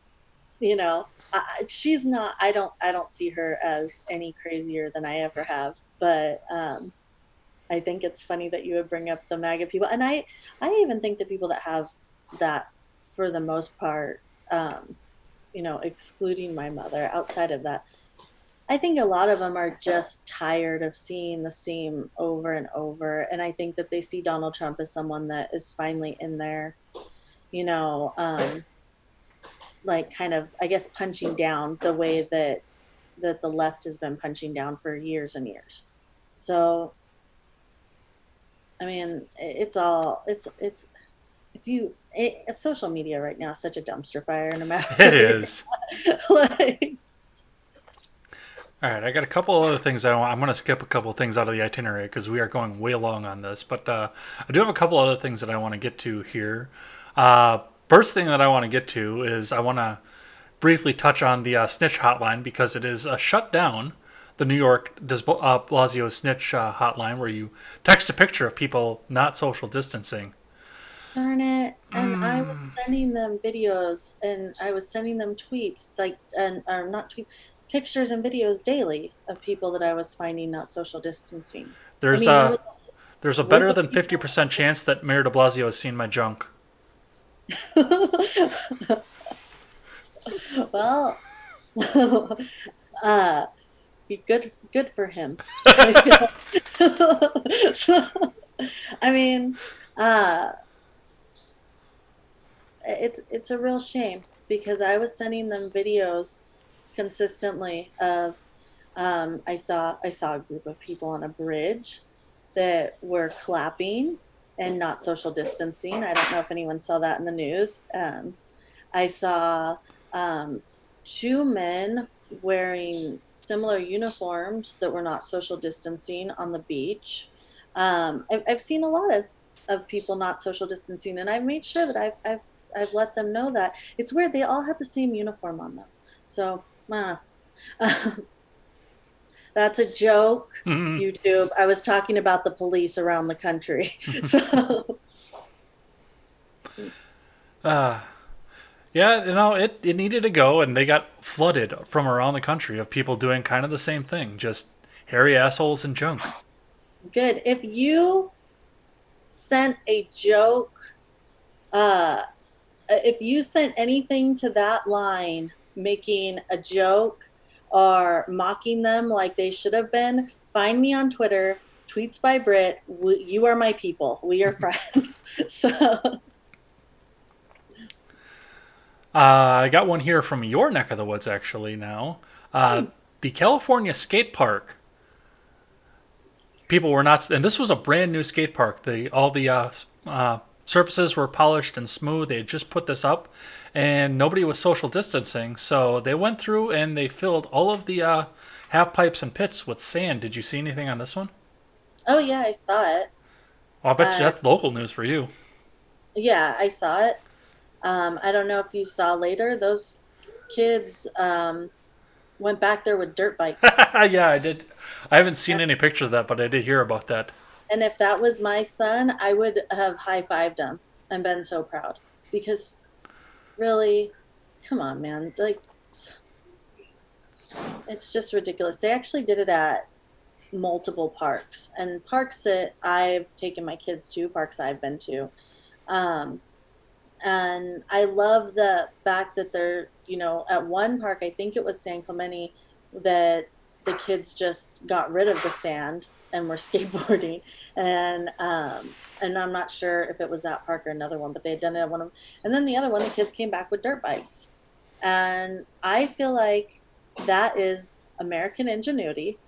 [SPEAKER 2] she's not. I don't see her as any crazier than I ever have. But I think it's funny that you would bring up the MAGA people, and I even think the people that have that, for the most part, excluding my mother, outside of that, I think a lot of them are just tired of seeing the same over and over, and I think that they see Donald Trump as someone that is finally in there, you know, um, like, kind of, I guess, punching down the way that the left has been punching down for years and years. So, I mean, it's all it's if you social media right now is such a dumpster fire, no matter
[SPEAKER 1] It
[SPEAKER 2] where you're
[SPEAKER 1] is.
[SPEAKER 2] at. Like,
[SPEAKER 1] All right, I got a couple other things I'm going to skip a couple of things out of the itinerary because we are going way long on this. But I do have a couple other things that I want to get to here. First thing that I want to get to is I want to briefly touch on the snitch hotline because it is shut down. The New York Blasio snitch hotline, where you text a picture of people not social distancing.
[SPEAKER 2] Darn it. And I was sending them videos and I was sending them tweets, like, and, or not tweets, pictures and videos daily of people that I was finding not social distancing. I
[SPEAKER 1] There's
[SPEAKER 2] mean, there
[SPEAKER 1] a
[SPEAKER 2] was
[SPEAKER 1] there's a
[SPEAKER 2] a group
[SPEAKER 1] better
[SPEAKER 2] of
[SPEAKER 1] than
[SPEAKER 2] people.
[SPEAKER 1] 50% chance that Mayor De Blasio has seen my junk.
[SPEAKER 2] Well, uh, be good for him. I feel so, I mean, uh, it's a real shame because I was sending them videos consistently of I saw a group of people on a bridge that were clapping and not social distancing. I don't know if anyone saw that in the news. I saw um, two men wearing similar uniforms that were not social distancing on the beach. I've seen a lot of people not social distancing, and I've made sure that I've let them know that it's weird. They all had the same uniform on them, so that's a joke. YouTube. I was talking about the police around the country, so
[SPEAKER 1] Uh, yeah, it needed to go, and they got flooded from around the country of people doing kind of the same thing, just hairy assholes and junk.
[SPEAKER 2] good. If you sent a joke, uh, if you sent anything to that line, making a joke or mocking them like they should have been, find me on Twitter. Tweets by Britt. You are my people. We are friends. So,
[SPEAKER 1] I got one here from your neck of the woods, actually, now. The California skate park. People were not, and this was a brand new skate park. All the surfaces were polished and smooth. They had just put this up, and nobody was social distancing. So they went through and they filled all of the half pipes and pits with sand. Did you see anything on this one?
[SPEAKER 2] oh yeah, I saw it.
[SPEAKER 1] Well, I bet you
[SPEAKER 2] Uh,
[SPEAKER 1] that's local news for you.
[SPEAKER 2] yeah, I saw it. I don't know if you saw later, those kids went back there with dirt bikes.
[SPEAKER 1] Yeah, I did. I haven't seen
[SPEAKER 2] And,
[SPEAKER 1] any pictures of that, but I did hear about that.
[SPEAKER 2] and if that was my son, I would have high fived him and been so proud because really, come on, man. Like, it's just ridiculous. They actually did it at multiple parks and parks that I've taken my kids to, parks I've been to. Um, and I love the fact that they're, at one park, I think it was San Clemente, that the kids just got rid of the sand and were skateboarding, and I'm not sure if it was that park or another one, but they had done it at one of them. And then the other one, the kids came back with dirt bikes, and I feel like that is American ingenuity.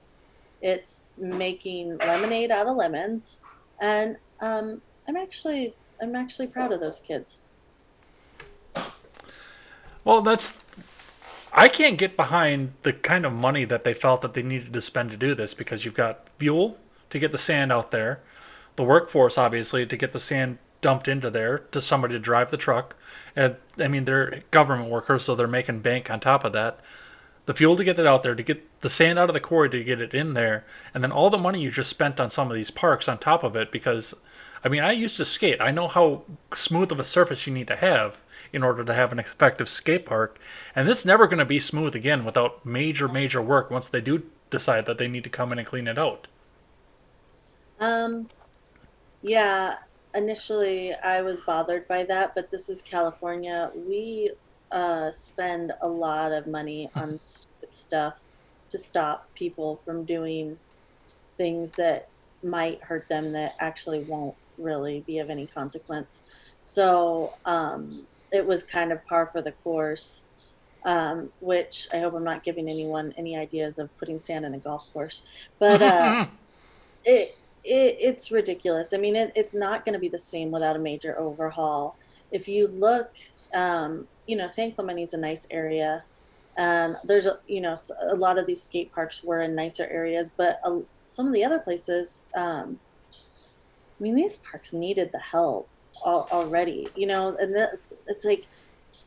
[SPEAKER 2] It's making lemonade out of lemons, and I'm actually proud of those kids.
[SPEAKER 1] Well, I can't get behind the kind of money that they felt that they needed to spend to do this because you've got fuel to get the sand out there, the workforce obviously to get the sand dumped into there to somebody to drive the truck, and I mean they're government workers, so they're making bank on top of that. The fuel to get it out there, to get the sand out of the quarry to get it in there, and then all the money you just spent on some of these parks on top of it. Because, I mean, I used to skate. I know how smooth of a surface you need to have in order to have an effective skate park, and it's never going to be smooth again without major work once they do decide that they need to come in and clean it out.
[SPEAKER 2] Um, yeah, initially I was bothered by that, but this is California. We spend a lot of money on stupid stuff to stop people from doing things that might hurt them that actually won't really be of any consequence. So it was kind of par for the course, which I hope I'm not giving anyone any ideas of putting sand in a golf course. But it, it's ridiculous. I mean, it's not going to be the same without a major overhaul. If you look, San Clemente is a nice area. There's a lot of these skate parks were in nicer areas, but some of the other places, I mean, these parks needed the help already, and it's like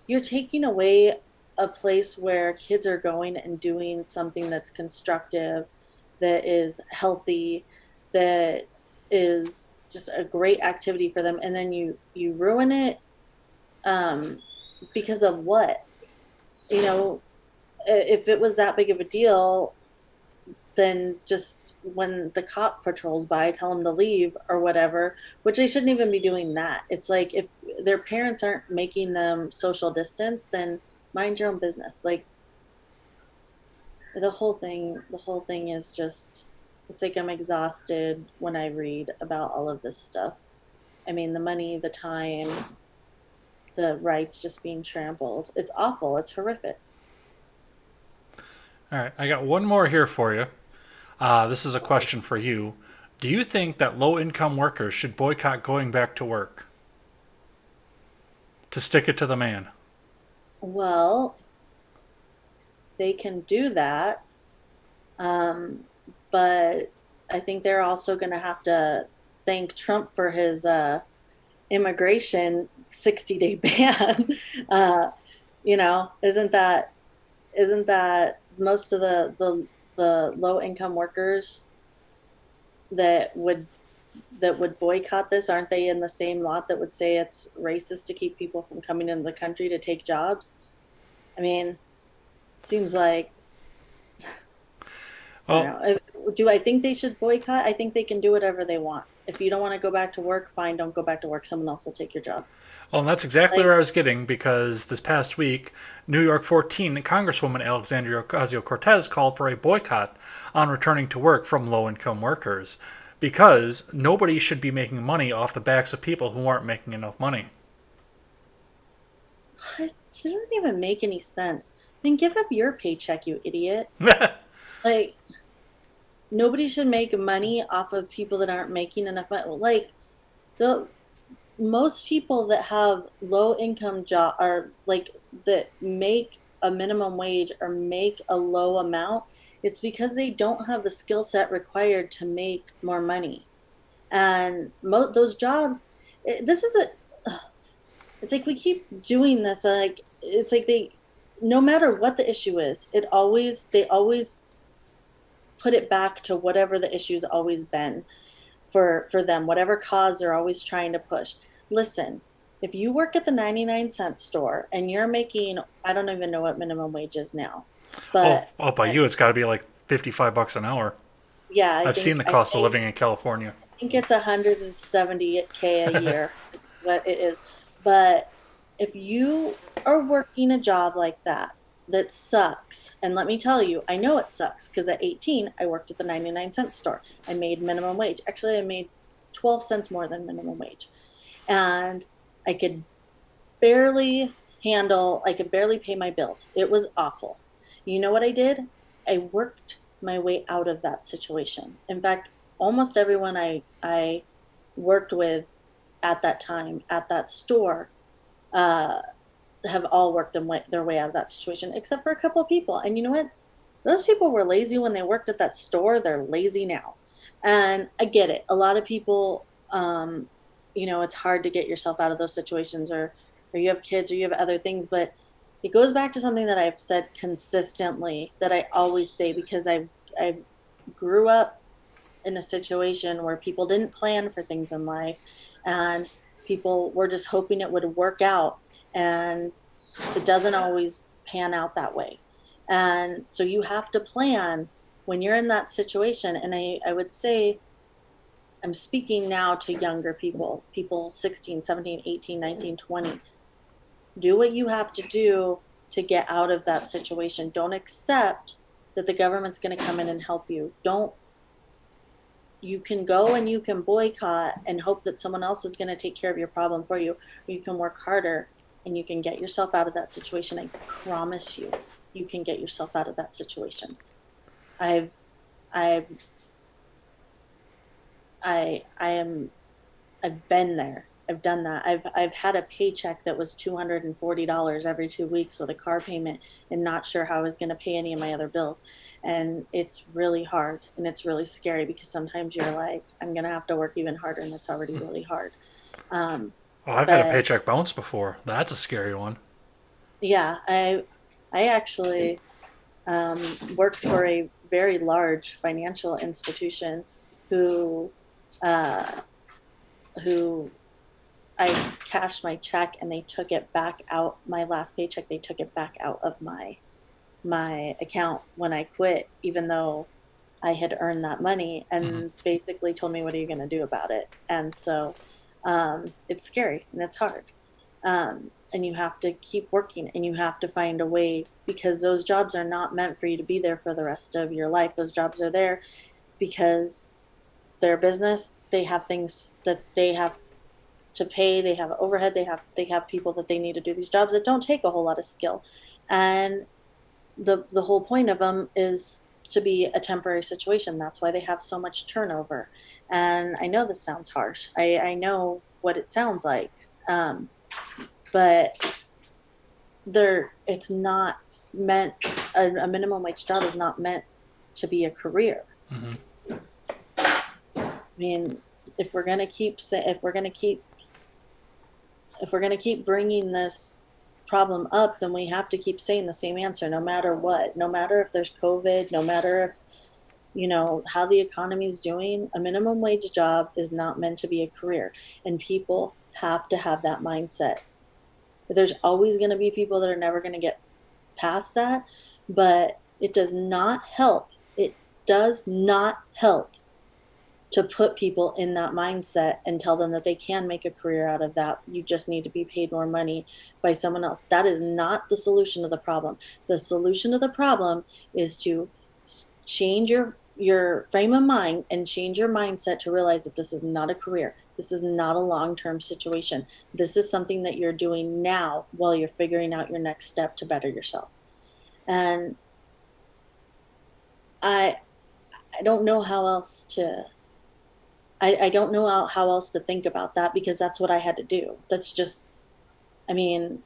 [SPEAKER 2] you're taking away a place where kids are going and doing something that's constructive, that is healthy, that is just a great activity for them, and then you ruin it, um, because of what? You know, if it was that big of a deal, then just when the cop patrols by, tell them to leave or whatever, which they shouldn't even be doing that. It's like if their parents aren't making them social distance, then mind your own business. Like the whole thing is just, it's like I'm exhausted when I read about all of this stuff. I mean, the money, the time, the rights just being trampled. It's awful. It's horrific.
[SPEAKER 1] All right, I got one more here for you. This is a question for you. Do you think that low income workers should boycott going back to work to stick it to the man?
[SPEAKER 2] Well, they can do that. Um, but I think they're also going to have to thank Trump for his immigration 60-day ban. uh, isn't that most of the low income workers that would boycott this, aren't they in the same lot that would say it's racist to keep people from coming into the country to take jobs? I mean, seems like, I don't
[SPEAKER 1] Well,
[SPEAKER 2] know. Do I think they should boycott? I think they can do whatever they want. If you don't want to go back to work, fine, don't go back to work. Someone else will take your job.
[SPEAKER 1] and that's exactly
[SPEAKER 2] Like,
[SPEAKER 1] where I was getting because this past week, New York 14 Congresswoman Alexandria Ocasio Cortez called for a boycott on returning to work from low income workers because nobody should be making money off the backs of people who aren't making enough money.
[SPEAKER 2] what? It doesn't even make any sense. Then give up your paycheck, you idiot. Like, nobody should make money off of people that aren't making enough money. Like, the most people that have low income job, are like, that make a minimum wage or make a low amount, it's because they don't have the skill set required to make more money. And those jobs, this is a, it's like we keep doing this, like it's like they, no matter what the issue is, they always put it back to whatever the issue's always been for them, whatever cause they're always trying to push. Listen, if you work at the 99-cent store and you're making, I don't even know what minimum wage is now,
[SPEAKER 1] Oh,
[SPEAKER 2] but
[SPEAKER 1] oh, by you, it's got to be like $55 an hour.
[SPEAKER 2] yeah,
[SPEAKER 1] I've seen the cost of living in California.
[SPEAKER 2] think it's 170K a year, what it is. But if you are working a job like that sucks, and let me tell you, I know it sucks because at 18, I worked at the 99-cent store. I made minimum wage. Actually, I made 12 cents more than minimum wage. And I could I could barely pay my bills. It was awful. You know what I did? I worked my way out of that situation. In fact, almost everyone I worked with at that time at that store, uh, have all worked their way out of that situation, except for a couple of people. And you know what? Those people were lazy when they worked at that store. They're lazy now. And I get it. A lot of people, it's hard to get yourself out of those situations, or you have kids or you have other things, but it goes back to something that I've said consistently, that I always say, because I grew up in a situation where people didn't plan for things in life, and people were just hoping it would work out, and it doesn't always pan out that way. And so you have to plan when you're in that situation. And I would say, I'm speaking now to younger people 16, 17, 18, 19, 20. Do what you have to do to get out of that situation. Don't accept that the government's going to come in and help you. Don't You can go and you can boycott and hope that someone else is going to take care of your problem for you, or you can work harder and you can get yourself out of that situation. I promise you, you can get yourself out of that situation. I've, I've, I am, I've been there. I've done that. I've had a paycheck that was $240 every 2 weeks with a car payment, and not sure how I was going to pay any of my other bills. And it's really hard and it's really scary, because sometimes you're like, I'm going to have to work even harder, and it's already really hard. Um,
[SPEAKER 1] Oh, I've had a
[SPEAKER 2] but
[SPEAKER 1] paycheck bounce before. That's a scary one.
[SPEAKER 2] yeah, I actually worked for a very large financial institution who uh, who I cashed my check and they took it back out. My last paycheck, they took it back out of my account when I quit, even though I had earned that money,
[SPEAKER 1] Hmm.
[SPEAKER 2] and basically told me, "What are you going to do about it?" And so it's scary and it's hard. And you have to keep working and you have to find a way, because those jobs are not meant for you to be there for the rest of your life. Those jobs are there because they're a business. They have things that they have to pay, they have overhead, they have people that they need to do these jobs that don't take a whole lot of skill. And the whole point of them is to be a temporary situation. That's why they have so much turnover. And I know this sounds harsh. I know what it sounds like. Um, but it's not meant, a minimum wage job is not meant to be a career.
[SPEAKER 1] Hmm.
[SPEAKER 2] I mean, if we're going to keep if we're going to keep bringing this problem up, then we have to keep saying the same answer no matter what. No matter if there's COVID, no matter if, how the economy is doing, a minimum wage job is not meant to be a career. And people have to have that mindset. There's always going to be people that are never going to get past that, but it does not help. It does not help to put people in that mindset and tell them that they can make a career out of that. You just need to be paid more money by someone else. That is not the solution to the problem. The solution to the problem is to change your frame of mind and change your mindset to realize that this is not a career. This is not a long-term situation. This is something that you're doing now while you're figuring out your next step to better yourself. And I I don't know how else to I don't know how else to think about that, because that's what I had to do. That's just, I mean,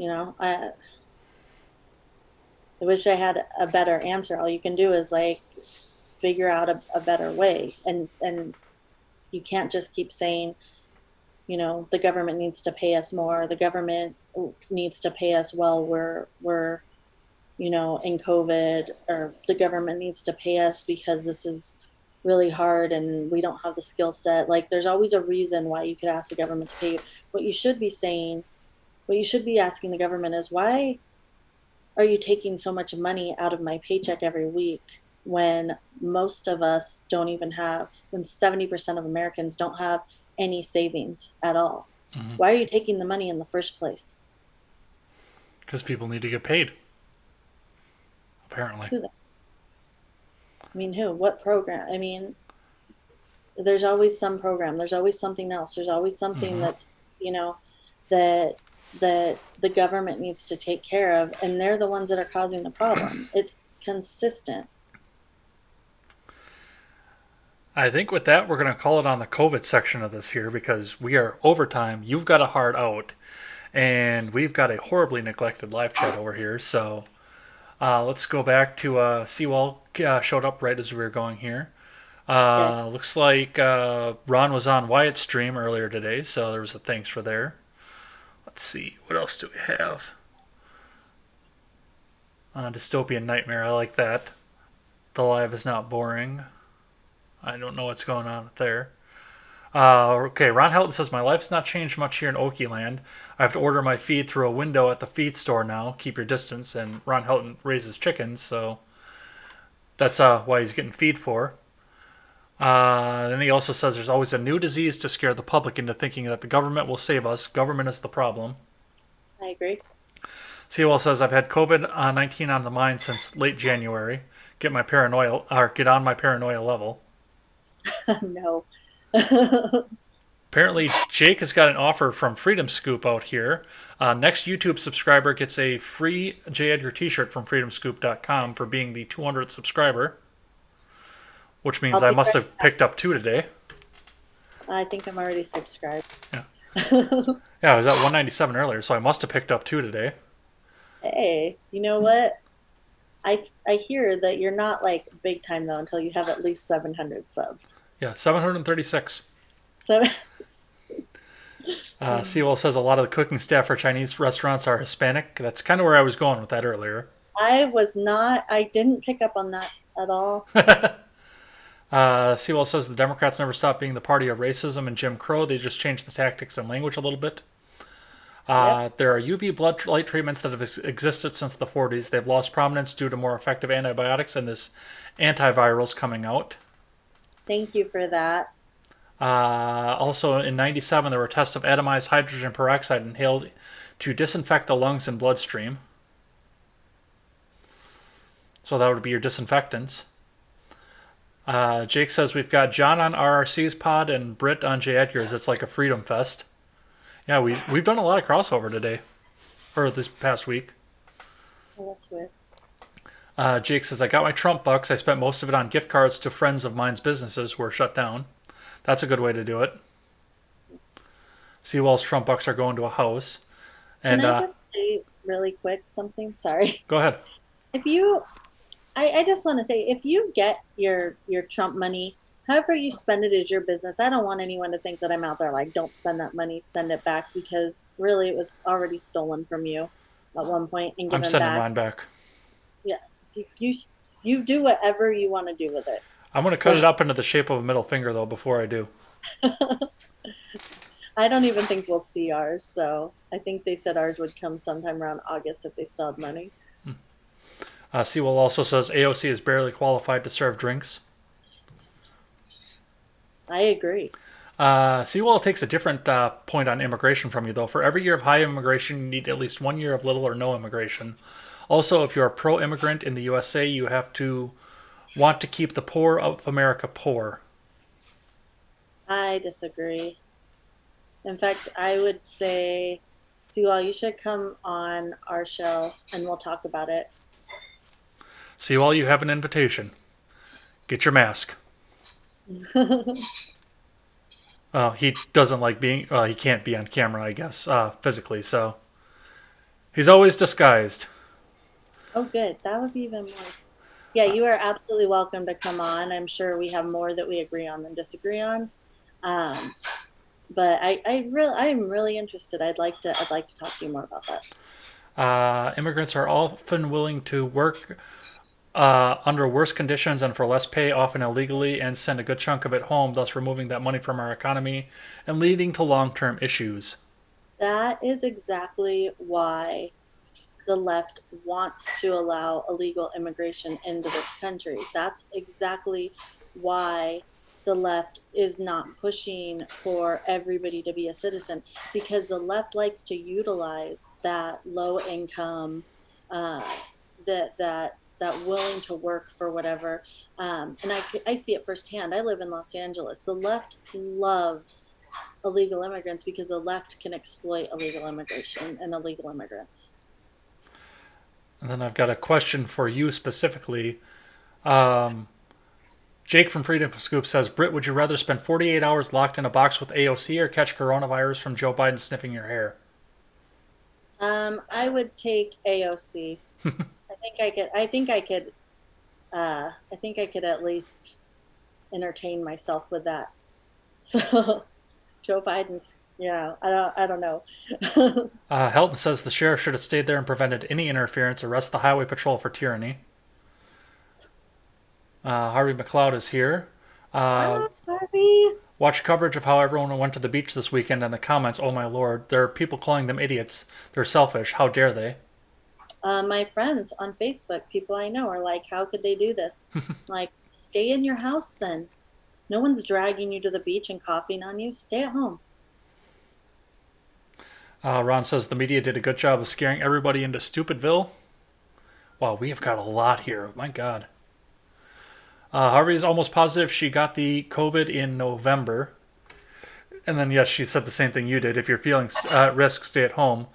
[SPEAKER 2] I wish I had a better answer. All you can do is like figure out a better way. And you can't just keep saying, the government needs to pay us more. The government needs to pay us while we're in COVID, or the government needs to pay us because this is really hard and we don't have the skill set. Like, there's always a reason why you could ask the government to pay you. What you should be saying, what you should be asking the government is, why are you taking so much money out of my paycheck every week when most of us don't even have, when 70% of Americans don't have any savings at all?
[SPEAKER 1] Hmm.
[SPEAKER 2] Why are you taking the money in the first place?
[SPEAKER 1] Because people need to get paid, apparently.
[SPEAKER 2] Who? I mean, who? What program? I mean, there's always some program, there's always something else, there's always something
[SPEAKER 1] Hmm.
[SPEAKER 2] that's, you know that the government needs to take care of, and they're the ones that are causing the problem. It's consistent.
[SPEAKER 1] I think with that, we're going to call it on the COVID section of this here because we are overtime. You've got a hard out, and we've got a horribly neglected live chat over here. So let's go back to Seawall showed up right as we were going here.
[SPEAKER 2] Okay.
[SPEAKER 1] Looks like Ron was on Wyatt's stream earlier today, so there was a thanks for there. Let's see, what else do we have? Dystopian Nightmare, I like that. The live is not boring. I don't know what's going on there. Okay, Ron Helton says, my life's not changed much here in Okie Land. I have to order my feed through a window at the feed store now. Keep your distance. And Ron Helton raises chickens, so that's why he's getting feed for. Then he also says there's always a new disease to scare the public into thinking that the government will save us. Government is the problem.
[SPEAKER 2] I agree.
[SPEAKER 1] Sewell says I've had COVID-19 on the mind since late January. Get on my paranoia level.
[SPEAKER 2] No.
[SPEAKER 1] Apparently, Jake has got an offer from Freedom Scoop out here. Next YouTube subscriber gets a free J. Edgar t-shirt from freedomscoop.com for being the 200th subscriber, which means
[SPEAKER 2] I'll
[SPEAKER 1] I
[SPEAKER 2] be
[SPEAKER 1] must
[SPEAKER 2] right
[SPEAKER 1] have
[SPEAKER 2] back.
[SPEAKER 1] picked up two today.
[SPEAKER 2] I think I'm already subscribed.
[SPEAKER 1] Yeah, yeah, I was at 197 earlier, so I must have picked up two today.
[SPEAKER 2] Hey, you know what? I hear that you're not like big time though until you have at least 700 subs.
[SPEAKER 1] Yeah, 736.
[SPEAKER 2] So
[SPEAKER 1] Sewell says a lot of the cooking staff for Chinese restaurants are Hispanic. That's kind of where I was going with that earlier.
[SPEAKER 2] I didn't pick up on that at all.
[SPEAKER 1] Sewell says the Democrats never stopped being the party of racism and Jim Crow. They just changed the tactics and language a little bit.
[SPEAKER 2] Yep.
[SPEAKER 1] There are UV blood light treatments that have existed since the 40s. They've lost prominence due to more effective antibiotics and this antivirals coming out.
[SPEAKER 2] Thank you for that.
[SPEAKER 1] Also, in '97, there were tests of atomized hydrogen peroxide inhaled to disinfect the lungs and bloodstream. So that would be your disinfectants. Jake says we've got John on RRC's pod and Britt on J. Edgar's. It's like a freedom fest. Yeah, we've done a lot of crossover today, or this past week.
[SPEAKER 2] Oh, that's weird.
[SPEAKER 1] Jake says I got my Trump bucks. I spent most of it on gift cards to friends of mine's businesses who are shut down. That's a good way to do it. Seawall's Trump bucks are going to a house. And
[SPEAKER 2] Can I just say really quick something? Sorry.
[SPEAKER 1] go ahead.
[SPEAKER 2] If you, I just want to say, if you get your Trump money, however you spend it is your business. I don't want anyone to think that I'm out there like, don't spend that money, send it back, because really it was already stolen from you at one point and
[SPEAKER 1] I'm
[SPEAKER 2] given
[SPEAKER 1] sending
[SPEAKER 2] back.
[SPEAKER 1] mine back.
[SPEAKER 2] Yeah, you do whatever you want to do with it.
[SPEAKER 1] I'm going to cut it up into the shape of a middle finger, though, before I do.
[SPEAKER 2] I don't even think we'll see ours, so I think they said ours would come sometime around August if they still had money.
[SPEAKER 1] Sewell also says AOC is barely qualified to serve drinks.
[SPEAKER 2] I agree.
[SPEAKER 1] Sewell takes a different point on immigration from you, though. For every year of high immigration, you need at least 1 year of little or no immigration. Also, if you're a pro-immigrant in the USA, you have to want to keep the poor of America poor.
[SPEAKER 2] I disagree. In fact, I would say, Sewell, you should come on our show and we'll talk about it.
[SPEAKER 1] Sewell, you have an invitation. Get your mask. He doesn't like being. He can't be on camera, I guess, physically. So he's always disguised.
[SPEAKER 2] Oh, good. That would be even more. Yeah, you are absolutely welcome to come on. I'm sure we have more that we agree on than disagree on. But I'm really interested. I'd like to talk to you more about that.
[SPEAKER 1] Immigrants are often willing to work under worse conditions and for less pay, often illegally, and send a good chunk of it home, thus removing that money from our economy and leading to long-term issues.
[SPEAKER 2] That is exactly why the left wants to allow illegal immigration into this country. That's exactly why the left is not pushing for everybody to be a citizen, because the left likes to utilize that low income, that willing to work for whatever. And I see it firsthand. I live in Los Angeles. The left loves illegal immigrants because the left can exploit illegal immigration and illegal immigrants.
[SPEAKER 1] And then I've got a question for you specifically. Jake from Freedom Scoop says, Britt, would you rather spend 48 hours locked in a box with AOC or catch coronavirus from Joe Biden sniffing your hair?
[SPEAKER 2] I would take AOC. I think I could at least entertain myself with that. So Joe Biden's, I don't know.
[SPEAKER 1] Helton says the sheriff should have stayed there and prevented any interference. Arrest the highway patrol for tyranny. Harvey McLeod is here.
[SPEAKER 2] Harvey.
[SPEAKER 1] Watch coverage of how everyone went to the beach this weekend and the comments, oh my lord, there are people calling them idiots. They're selfish. How dare they?
[SPEAKER 2] My friends on Facebook, people I know, are like, how could they do this? Like, stay in your house then. No one's dragging you to the beach and coughing on you. Stay at home.
[SPEAKER 1] Ron says the media did a good job of scaring everybody into Stupidville. Wow, we have got a lot here. My God. Harvey is almost positive she got the COVID in November. And then, yes, she said the same thing you did. If you're feeling at risk, stay at home.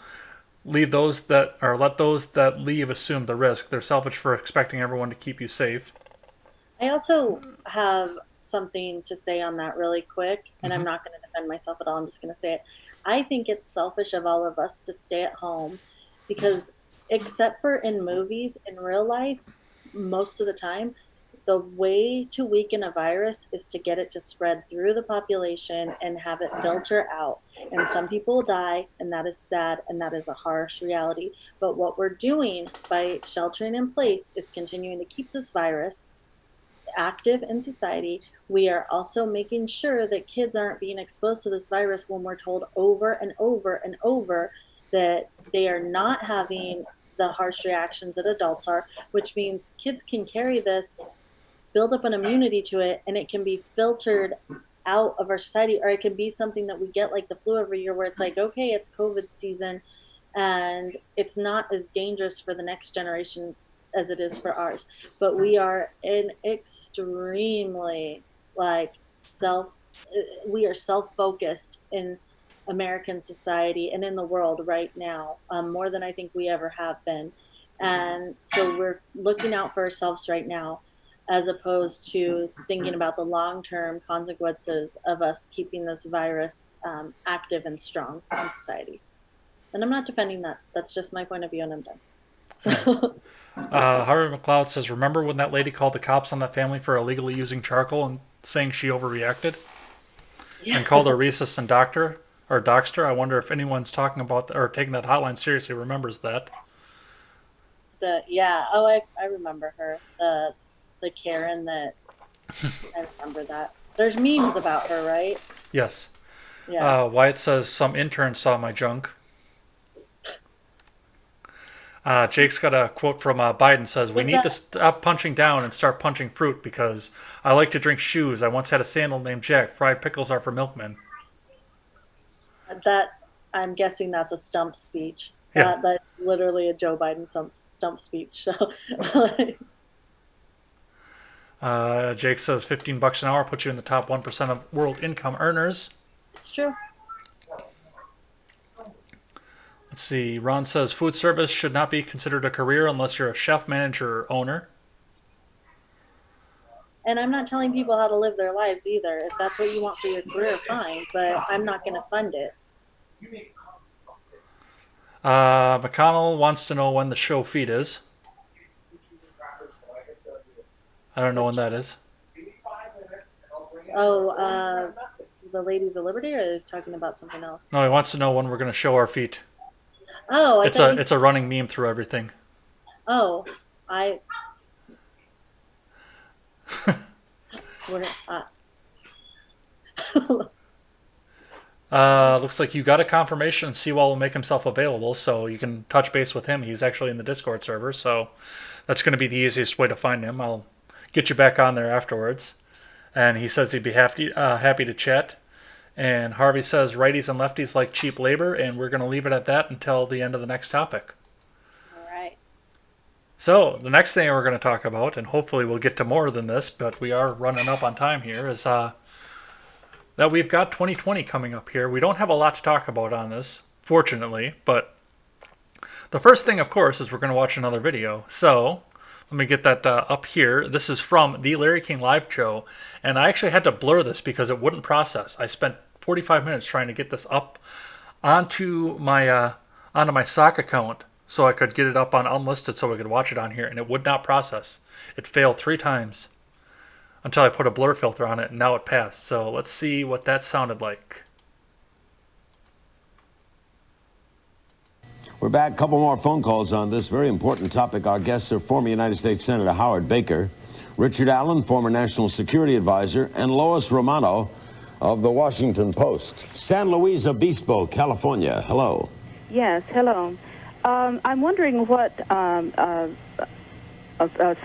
[SPEAKER 1] Let those that leave assume the risk. They're selfish for expecting everyone to keep you safe.
[SPEAKER 2] I also have something to say on that really quick, and I'm not going to defend myself at all. I'm just going to say it. I think it's selfish of all of us to stay at home because, except for in movies, in real life, most of the time, the way to weaken a virus is to get it to spread through the population and have it filter out. and some people die, and that is sad, and that is a harsh reality. But what we're doing by sheltering in place is continuing to keep this virus active in society. We are also making sure that kids aren't being exposed to this virus when we're told over and over and over that they are not having the harsh reactions that adults are, which means kids can carry this, build up an immunity to it, and it can be filtered out of our society, or it can be something that we get like the flu every year where it's like, okay, it's COVID season and it's not as dangerous for the next generation as it is for ours. But we are in extremely like we are self-focused in American society and in the world right now, more than I think we ever have been. And so we're looking out for ourselves right now, as opposed to thinking about the long-term consequences of us keeping this virus active and strong in society. And I'm not defending that. That's just my point of view, and I'm done. So,
[SPEAKER 1] Harvey McLeod says, remember when that lady called the cops on that family for illegally using charcoal and saying she overreacted?
[SPEAKER 2] yeah.
[SPEAKER 1] And called a racist and doctor or doxter? I wonder if anyone's talking about or taking that hotline seriously remembers that.
[SPEAKER 2] I remember her. The Karen that I remember that. There's memes about her, right?
[SPEAKER 1] Yes.
[SPEAKER 2] Yeah.
[SPEAKER 1] Wyatt says, some intern saw my junk. Jake's got a quote from Biden, says, we need to stop punching down and start punching fruit because I like to drink shoes. I once had a sandal named Jack. Fried pickles are for milkmen.
[SPEAKER 2] That, I'm guessing that's a stump speech.
[SPEAKER 1] Yeah.
[SPEAKER 2] That's literally a Joe Biden stump speech. So,
[SPEAKER 1] Jake says $15 an hour puts you in the top 1% of world income earners.
[SPEAKER 2] it's true.
[SPEAKER 1] Let's see. Ron says food service should not be considered a career unless you're a chef, manager, or owner.
[SPEAKER 2] And I'm not telling people how to live their lives either. If that's what you want for your career, fine. But I'm not going to fund it.
[SPEAKER 1] McConnell wants to know when the show feed is. I don't know when that is.
[SPEAKER 2] Oh, the Ladies of Liberty, or is talking about something else?
[SPEAKER 1] No, he wants to know when we're going to show our feet.
[SPEAKER 2] Oh,
[SPEAKER 1] It's a running meme through everything.
[SPEAKER 2] Oh,
[SPEAKER 1] Looks like you got a confirmation. Seawall will make himself available, so you can touch base with him. He's actually in the Discord server, so that's going to be the easiest way to find him. I'll get you back on there afterwards. And he says he'd be happy to chat. And Harvey says righties and lefties like cheap labor, and we're going to leave it at that until the end of the next topic.
[SPEAKER 2] all right.
[SPEAKER 1] So the next thing we're going to talk about, and hopefully we'll get to more than this, but we are running up on time here, is that we've got 2020 coming up here. We don't have a lot to talk about on this, fortunately, but the first thing, of course, is we're going to watch another video. So let me get that up here. This is from the Larry King Live Show, and I actually had to blur this because it wouldn't process. I spent 45 minutes trying to get this up onto my sock account so I could get it up on unlisted so we could watch it on here, and it would not process. It failed 3 times until I put a blur filter on it, and now it passed. So let's see what that sounded like.
[SPEAKER 4] We're back. A couple more phone calls on this very important topic. Our guests are former United States Senator Howard Baker, Richard Allen, former National Security Advisor, and Lois Romano of the Washington Post. San Luis Obispo, California. Hello.
[SPEAKER 5] Yes, hello. I'm wondering what a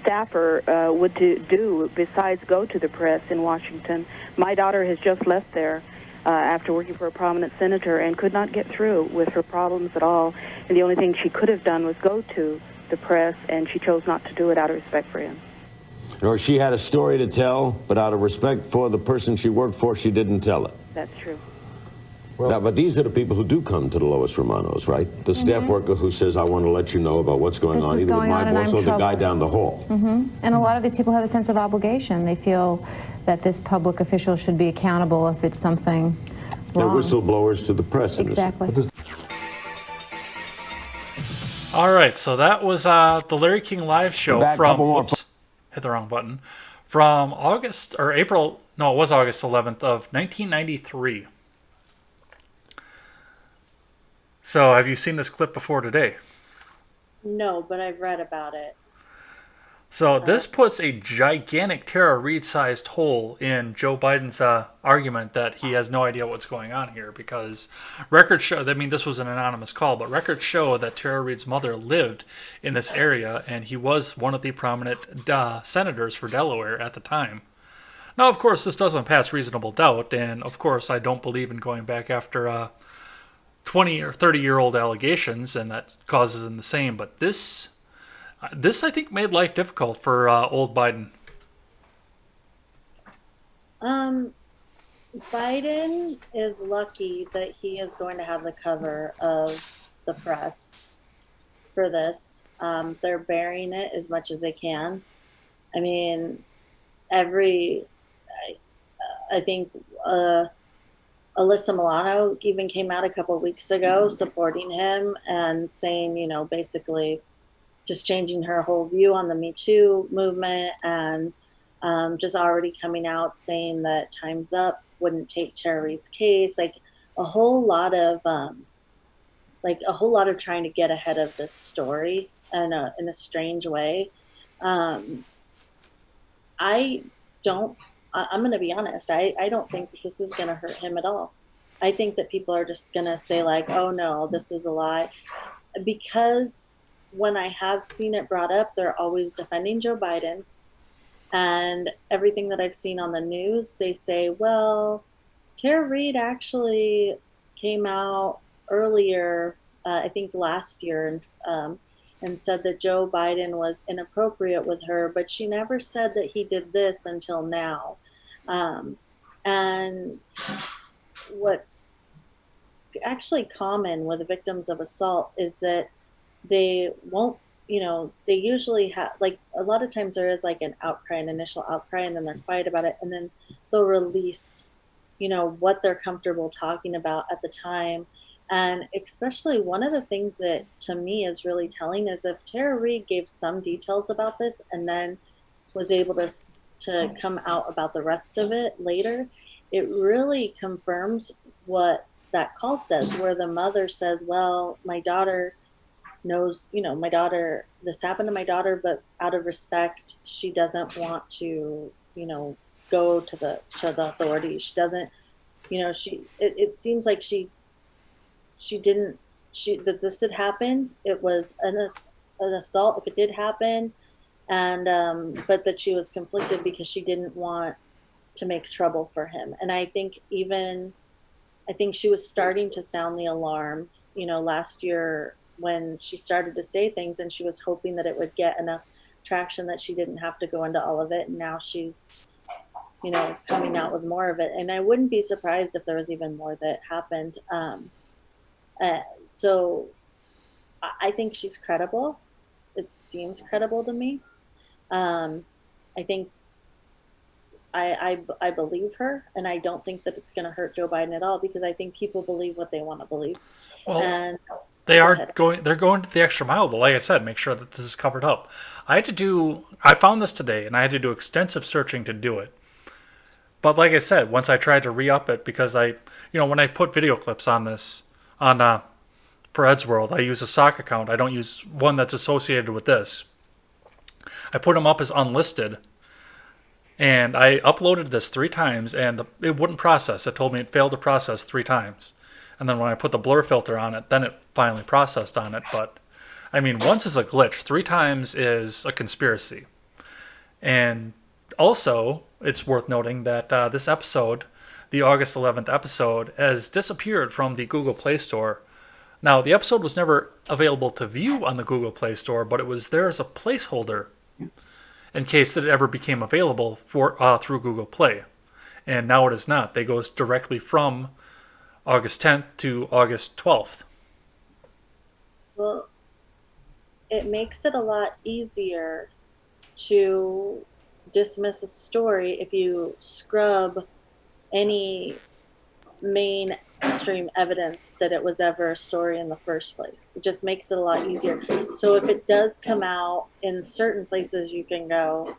[SPEAKER 5] staffer would do besides go to the press in Washington. My daughter has just left there after working for a prominent senator and could not get through with her problems at all. And the only thing she could have done was go to the press, and she chose not to do it out of respect for him.
[SPEAKER 4] Or she had a story to tell, but out of respect for the person she worked for, she didn't tell it.
[SPEAKER 5] That's true.
[SPEAKER 4] Well, now, but these are the people who do come to the Lois Romanos, right? The staff worker who says, I want to let you know about what's going on, either with my boss or the guy down the hall.
[SPEAKER 6] And a lot of these people have a sense of obligation. They feel that this public official should be accountable if it's something wrong.
[SPEAKER 4] They're whistleblowers to the press.
[SPEAKER 6] Exactly.
[SPEAKER 1] All right, so that was the Larry King Live Show from, whoops, hit the wrong button, from August 11th of 1993. So, have you seen this clip before today?
[SPEAKER 2] No, but I've read about it.
[SPEAKER 1] So,
[SPEAKER 2] Uh,
[SPEAKER 1] this puts a gigantic Tara Reid sized hole in Joe Biden's argument that he has no idea what's going on here because records show, I mean, this was an anonymous call, but records show that Tara Reid's mother lived in this area and he was one of the prominent senators for Delaware at the time. Now, of course, this doesn't pass reasonable doubt, and of course, I don't believe in going back after 20 or 30-year-old allegations, and that causes them the same. But this I think made life difficult for old Biden.
[SPEAKER 2] um, Biden is lucky that he is going to have the cover of the press for this. They're burying it as much as they can. I mean, every, I think Alyssa Milano even came out a couple of weeks ago supporting him and saying, basically just changing her whole view on the Me Too movement and just already coming out saying that Time's Up wouldn't take Tara Reid's case, like a whole lot of trying to get ahead of this story in a strange way. Um, I don't. I'm going to be honest. I don't think this is going to hurt him at all. I think that people are just going to say like, "Oh no, this is a lie," because when I have seen it brought up, they're always defending Joe Biden. And everything that I've seen on the news, they say, well, Tara Reid actually came out earlier, I think last year, and said that Joe Biden was inappropriate with her, but she never said that he did this until now. Um, and what's actually common with victims of assault is that they won't, they usually have, like, a lot of times there is like an outcry, an initial outcry, and then they're quiet about it, and then they'll release, what they're comfortable talking about at the time. And especially one of the things that to me is really telling is if Tara Reid gave some details about this and then was able to come out about the rest of it later, it really confirms what that call says, where the mother says, well, my daughter knows, my daughter, this happened to my daughter, but out of respect, she doesn't want to, go to the authorities. She doesn't, it seems like she didn't, that this had happened. It was an assault if it did happen. And, but that she was conflicted because she didn't want to make trouble for him. And I think she was starting to sound the alarm, last year when she started to say things, and she was hoping that it would get enough traction that she didn't have to go into all of it. And now she's, coming out with more of it. And I wouldn't be surprised if there was even more that happened. So I think she's credible. It seems credible to me. I think I believe her, and I don't think that it's going to hurt Joe Biden at all because I think people believe what they want to believe.
[SPEAKER 1] Well,
[SPEAKER 2] And
[SPEAKER 1] they
[SPEAKER 2] go
[SPEAKER 1] are
[SPEAKER 2] ahead.
[SPEAKER 1] going. They're going to the extra mile, though. Like I said, make sure that this is covered up. I found this today, and I had to do extensive searching to do it. But like I said, once I tried to re-up it, because when I put video clips on this on for Ed's World, I use a sock account. I don't use one that's associated with this. I put them up as unlisted, and I uploaded this 3 times, and it wouldn't process. It told me it failed to process 3 times. And then when I put the blur filter on it, then it finally processed on it. But, I mean, once is a glitch. 3 times is a conspiracy. And also, it's worth noting that this episode, the August 11th episode, has disappeared from the Google Play Store. Now, the episode was never available to view on the Google Play Store, but it was there as a placeholder in case that it ever became available through Google Play. And now it is not. They go directly from August 10th to August 12th.
[SPEAKER 2] Well, it makes it a lot easier to dismiss a story if you scrub any mainstream evidence that it was ever a story in the first place. It just makes it a lot easier. So if it does come out in certain places, you can go,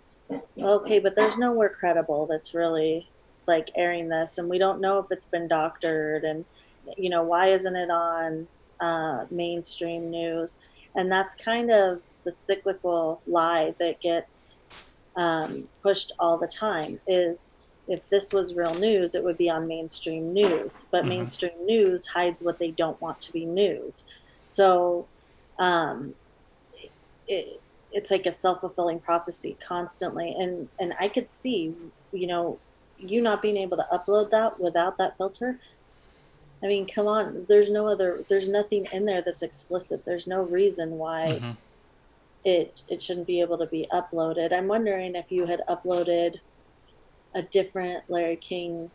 [SPEAKER 2] okay, but there's nowhere credible that's really like airing this, and we don't know if it's been doctored, and why isn't it on mainstream news. And that's kind of the cyclical lie that gets pushed all the time is if this was real news, it would be on mainstream news. But mainstream news hides what they don't want to be news. So um, it, it's like a self-fulfilling prophecy constantly. And I could see, you not being able to upload that without that filter. I mean, come on, there's nothing in there that's explicit. There's no reason why it shouldn't be able to be uploaded. I'm wondering if you had uploaded a different Larry King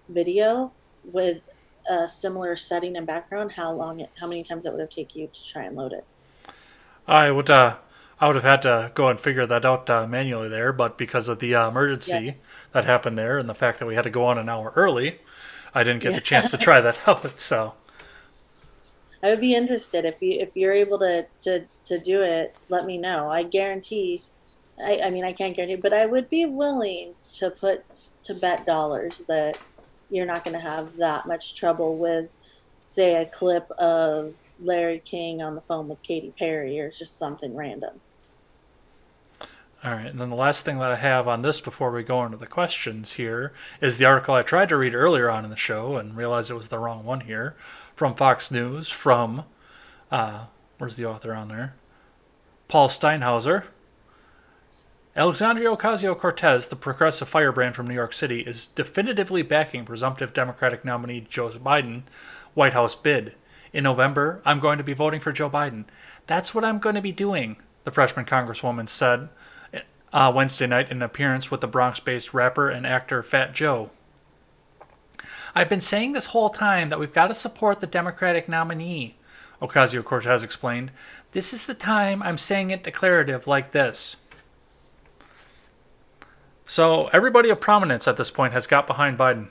[SPEAKER 2] video with a similar setting and background, how many times it would have taken you to try and load it.
[SPEAKER 1] I would have had to go and figure that out manually there, but because of the
[SPEAKER 2] Yeah.
[SPEAKER 1] emergency that happened there and the fact that we had to go on an hour early, I didn't get
[SPEAKER 2] Yeah.
[SPEAKER 1] the chance to try that out. So
[SPEAKER 2] I would be interested if you're able to do it, let me know. I guarantee I mean I can't guarantee, but I would be willing to bet dollars that you're not gonna have that much trouble with, say, a clip of Larry King on the phone with Katy Perry or just something random.
[SPEAKER 1] all right, and then the last thing that I have on this before we go into the questions here is the article I tried to read earlier on in the show and realized it was the wrong one here from Fox News from where's the author on there? Paul Steinhauser. Alexandria Ocasio-Cortez, the progressive firebrand from New York City, is definitively backing presumptive Democratic nominee Joe Biden White House bid. In November, I'm going to be voting for Joe Biden. That's what I'm going to be doing, the freshman congresswoman said Wednesday night in an appearance with the Bronx-based rapper and actor Fat Joe. I've been saying this whole time that we've got to support the Democratic nominee, Ocasio-Cortez explained. This is the time I'm saying it declarative like this. So everybody of prominence at this point has got behind Biden.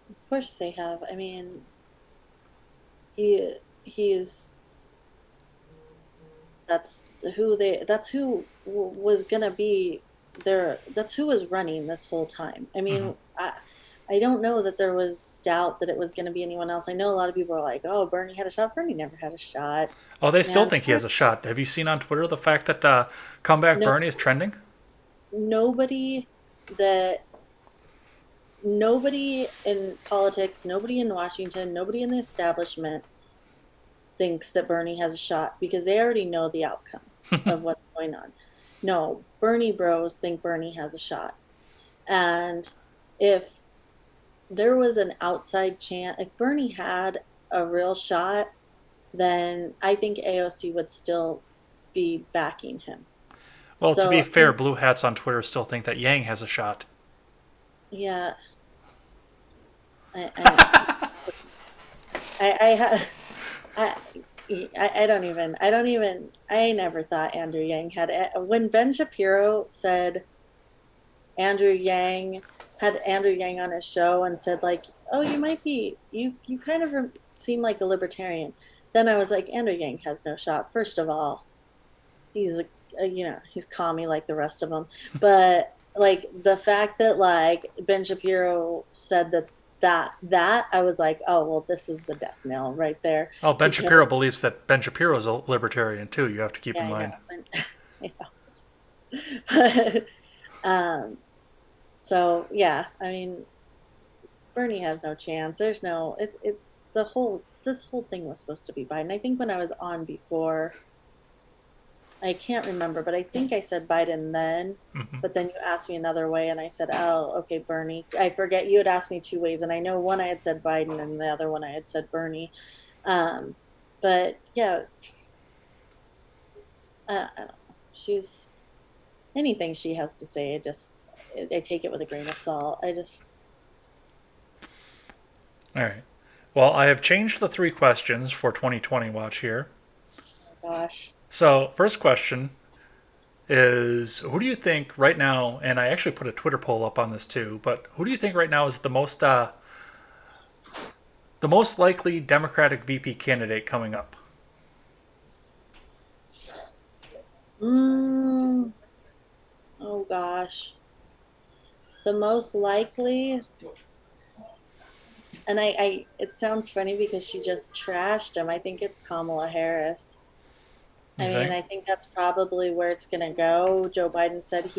[SPEAKER 2] Of course they have. I mean, he's that's who was gonna be there. That's who was running this whole time. I mean, I don't know that there was doubt that it was going to be anyone else. I know a lot of people are like, "Oh, Bernie had a shot." Bernie never had a shot.
[SPEAKER 1] Oh, they still
[SPEAKER 2] Man,
[SPEAKER 1] think he has a shot. Have you seen on Twitter the fact that comeback
[SPEAKER 2] no,
[SPEAKER 1] Bernie is trending?
[SPEAKER 2] nobody that nobody in politics, nobody in Washington, nobody in the establishment thinks that Bernie has a shot because they already know the outcome of what's going on. No, Bernie bros think Bernie has a shot. And if there was an outside chance, if Bernie had a real shot, then I think AOC would still be backing him.
[SPEAKER 1] Well, to be
[SPEAKER 2] So,
[SPEAKER 1] fair, blue hats on Twitter still think that Yang has a shot.
[SPEAKER 2] yeah, I, I, I, I don't even, I never thought Andrew Yang had, when Ben Shapiro said Andrew Yang, had Andrew Yang on his show and said like, oh, you might be, you kind of seem like a libertarian. Then I was like, Andrew Yang has no shot. First of all, he's he's commie like the rest of them. But like the fact that like Ben Shapiro said that I was like, oh well, this is the death knell right there.
[SPEAKER 1] Oh, Ben
[SPEAKER 2] Because
[SPEAKER 1] Shapiro believes that Ben Shapiro is a libertarian too. You have to keep
[SPEAKER 2] yeah,
[SPEAKER 1] in
[SPEAKER 2] I
[SPEAKER 1] mind.
[SPEAKER 2] know. I know. But so yeah, I mean, Bernie has no chance. There's no. It's the whole. This whole thing was supposed to be Biden. I think when I was on before, I can't remember, but I think I said Biden then. But then you asked me another way, and I said, "Oh, okay, Bernie." I forget you had asked me two ways, and I know one I had said Biden, and the other one I had said Bernie. Um, but yeah, I don't know. She's anything she has to say. I take it with a grain of salt.
[SPEAKER 1] All right. Well, I have changed the 3 questions for 2020 watch here.
[SPEAKER 2] Oh gosh.
[SPEAKER 1] So, first question is who do you think right now, and I actually put a Twitter poll up on this too, but who do you think right now is the most likely Democratic VP candidate coming up?
[SPEAKER 2] Mm, oh gosh. The most likely, And I it sounds funny because she just trashed him. I think it's Kamala Harris. I
[SPEAKER 1] You
[SPEAKER 2] mean,
[SPEAKER 1] think?
[SPEAKER 2] I think that's probably where it's going to go. Joe Biden said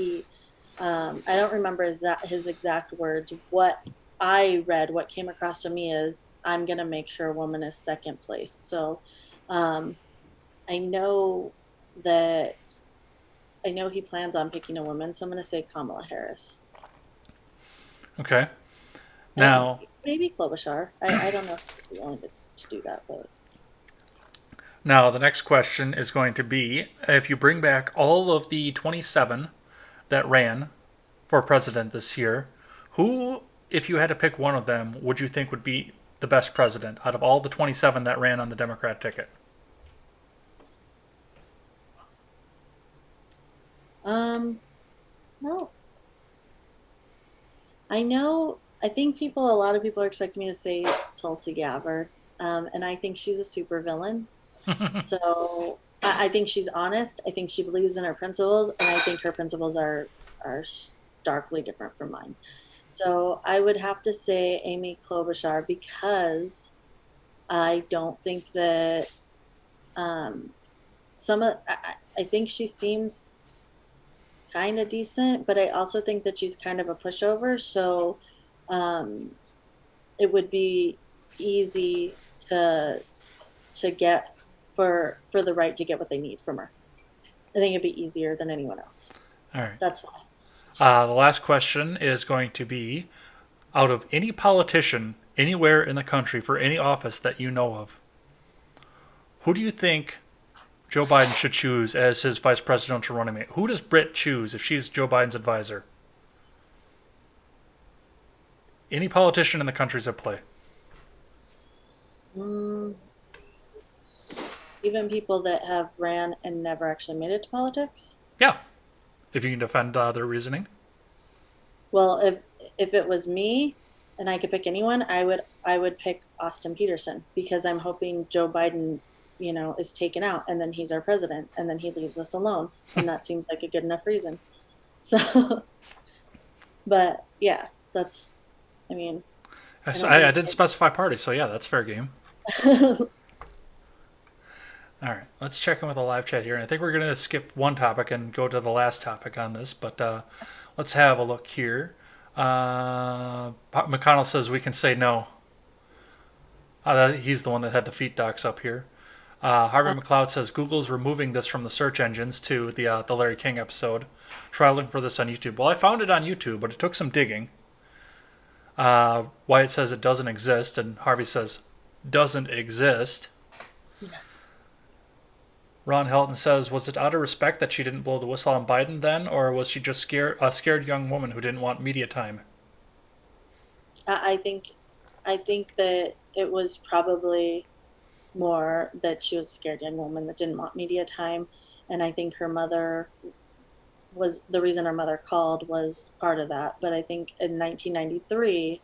[SPEAKER 2] I don't remember his exact words. What I read, what came across to me is, I'm going to make sure a woman is second place. So um, I know that, I know he plans on picking a woman. So I'm going to say Kamala Harris.
[SPEAKER 1] Okay.
[SPEAKER 2] And
[SPEAKER 1] Now,
[SPEAKER 2] maybe Klobuchar. I don't know if he'd be willing to do that, but
[SPEAKER 1] now the next question is going to be: if you bring back all of the 27 that ran for president this year, who, if you had to pick one of them, would you think would be the best president out of all the 27 that ran on the Democrat ticket?
[SPEAKER 2] um, no, I know. I think a lot of people are expecting me to say Tulsi Gabbard, and I think she's a super villain. So I think she's honest. I think she believes in her principles, and I think her principles are starkly different from mine. So I would have to say Amy Klobuchar because I don't think that um, some of I think she seems kind of decent, but I also think that she's kind of a pushover. So um, it would be easy to get for the right to get what they need from her. I think it'd be easier than anyone else.
[SPEAKER 1] All right.
[SPEAKER 2] That's why.
[SPEAKER 1] The last question is going to be: out of any politician anywhere in the country for any office that you know of, who do you think Joe Biden should choose as his vice presidential running mate? Who does Britt choose if she's Joe Biden's advisor? Any politician in the country's at play.
[SPEAKER 2] Mm, even people that have ran and never actually made it to politics.
[SPEAKER 1] Yeah, if you can defend their reasoning.
[SPEAKER 2] Well, if it was me and I could pick anyone, I would pick Austin Peterson because I'm hoping Joe Biden, is taken out and then he's our president and then he leaves us alone, and that seems like a good enough reason. So, but yeah, that's. I mean, I don't
[SPEAKER 1] I
[SPEAKER 2] think.
[SPEAKER 1] didn't specify party, so yeah, that's fair game. All right, let's check in with the live chat here. And I think we're going to skip one topic and go to the last topic on this, but let's have a look here. McConnell says we can say no. He's the one that had the feet docs up here. Harvey McLeod says Google's removing this from the search engines to the Larry King episode. Try looking for this on YouTube. Well, I found it on YouTube, but it took some digging. Wyatt says it doesn't exist, and Harvey says doesn't exist. Ron Helton says, was it out of respect that she didn't blow the whistle on Biden then, or was she just a scared young woman who didn't want media time?
[SPEAKER 2] I think that it was probably more that she was a scared young woman that didn't want media time, and I think her mother was the reason her mother called was part of that. But I think in 1993,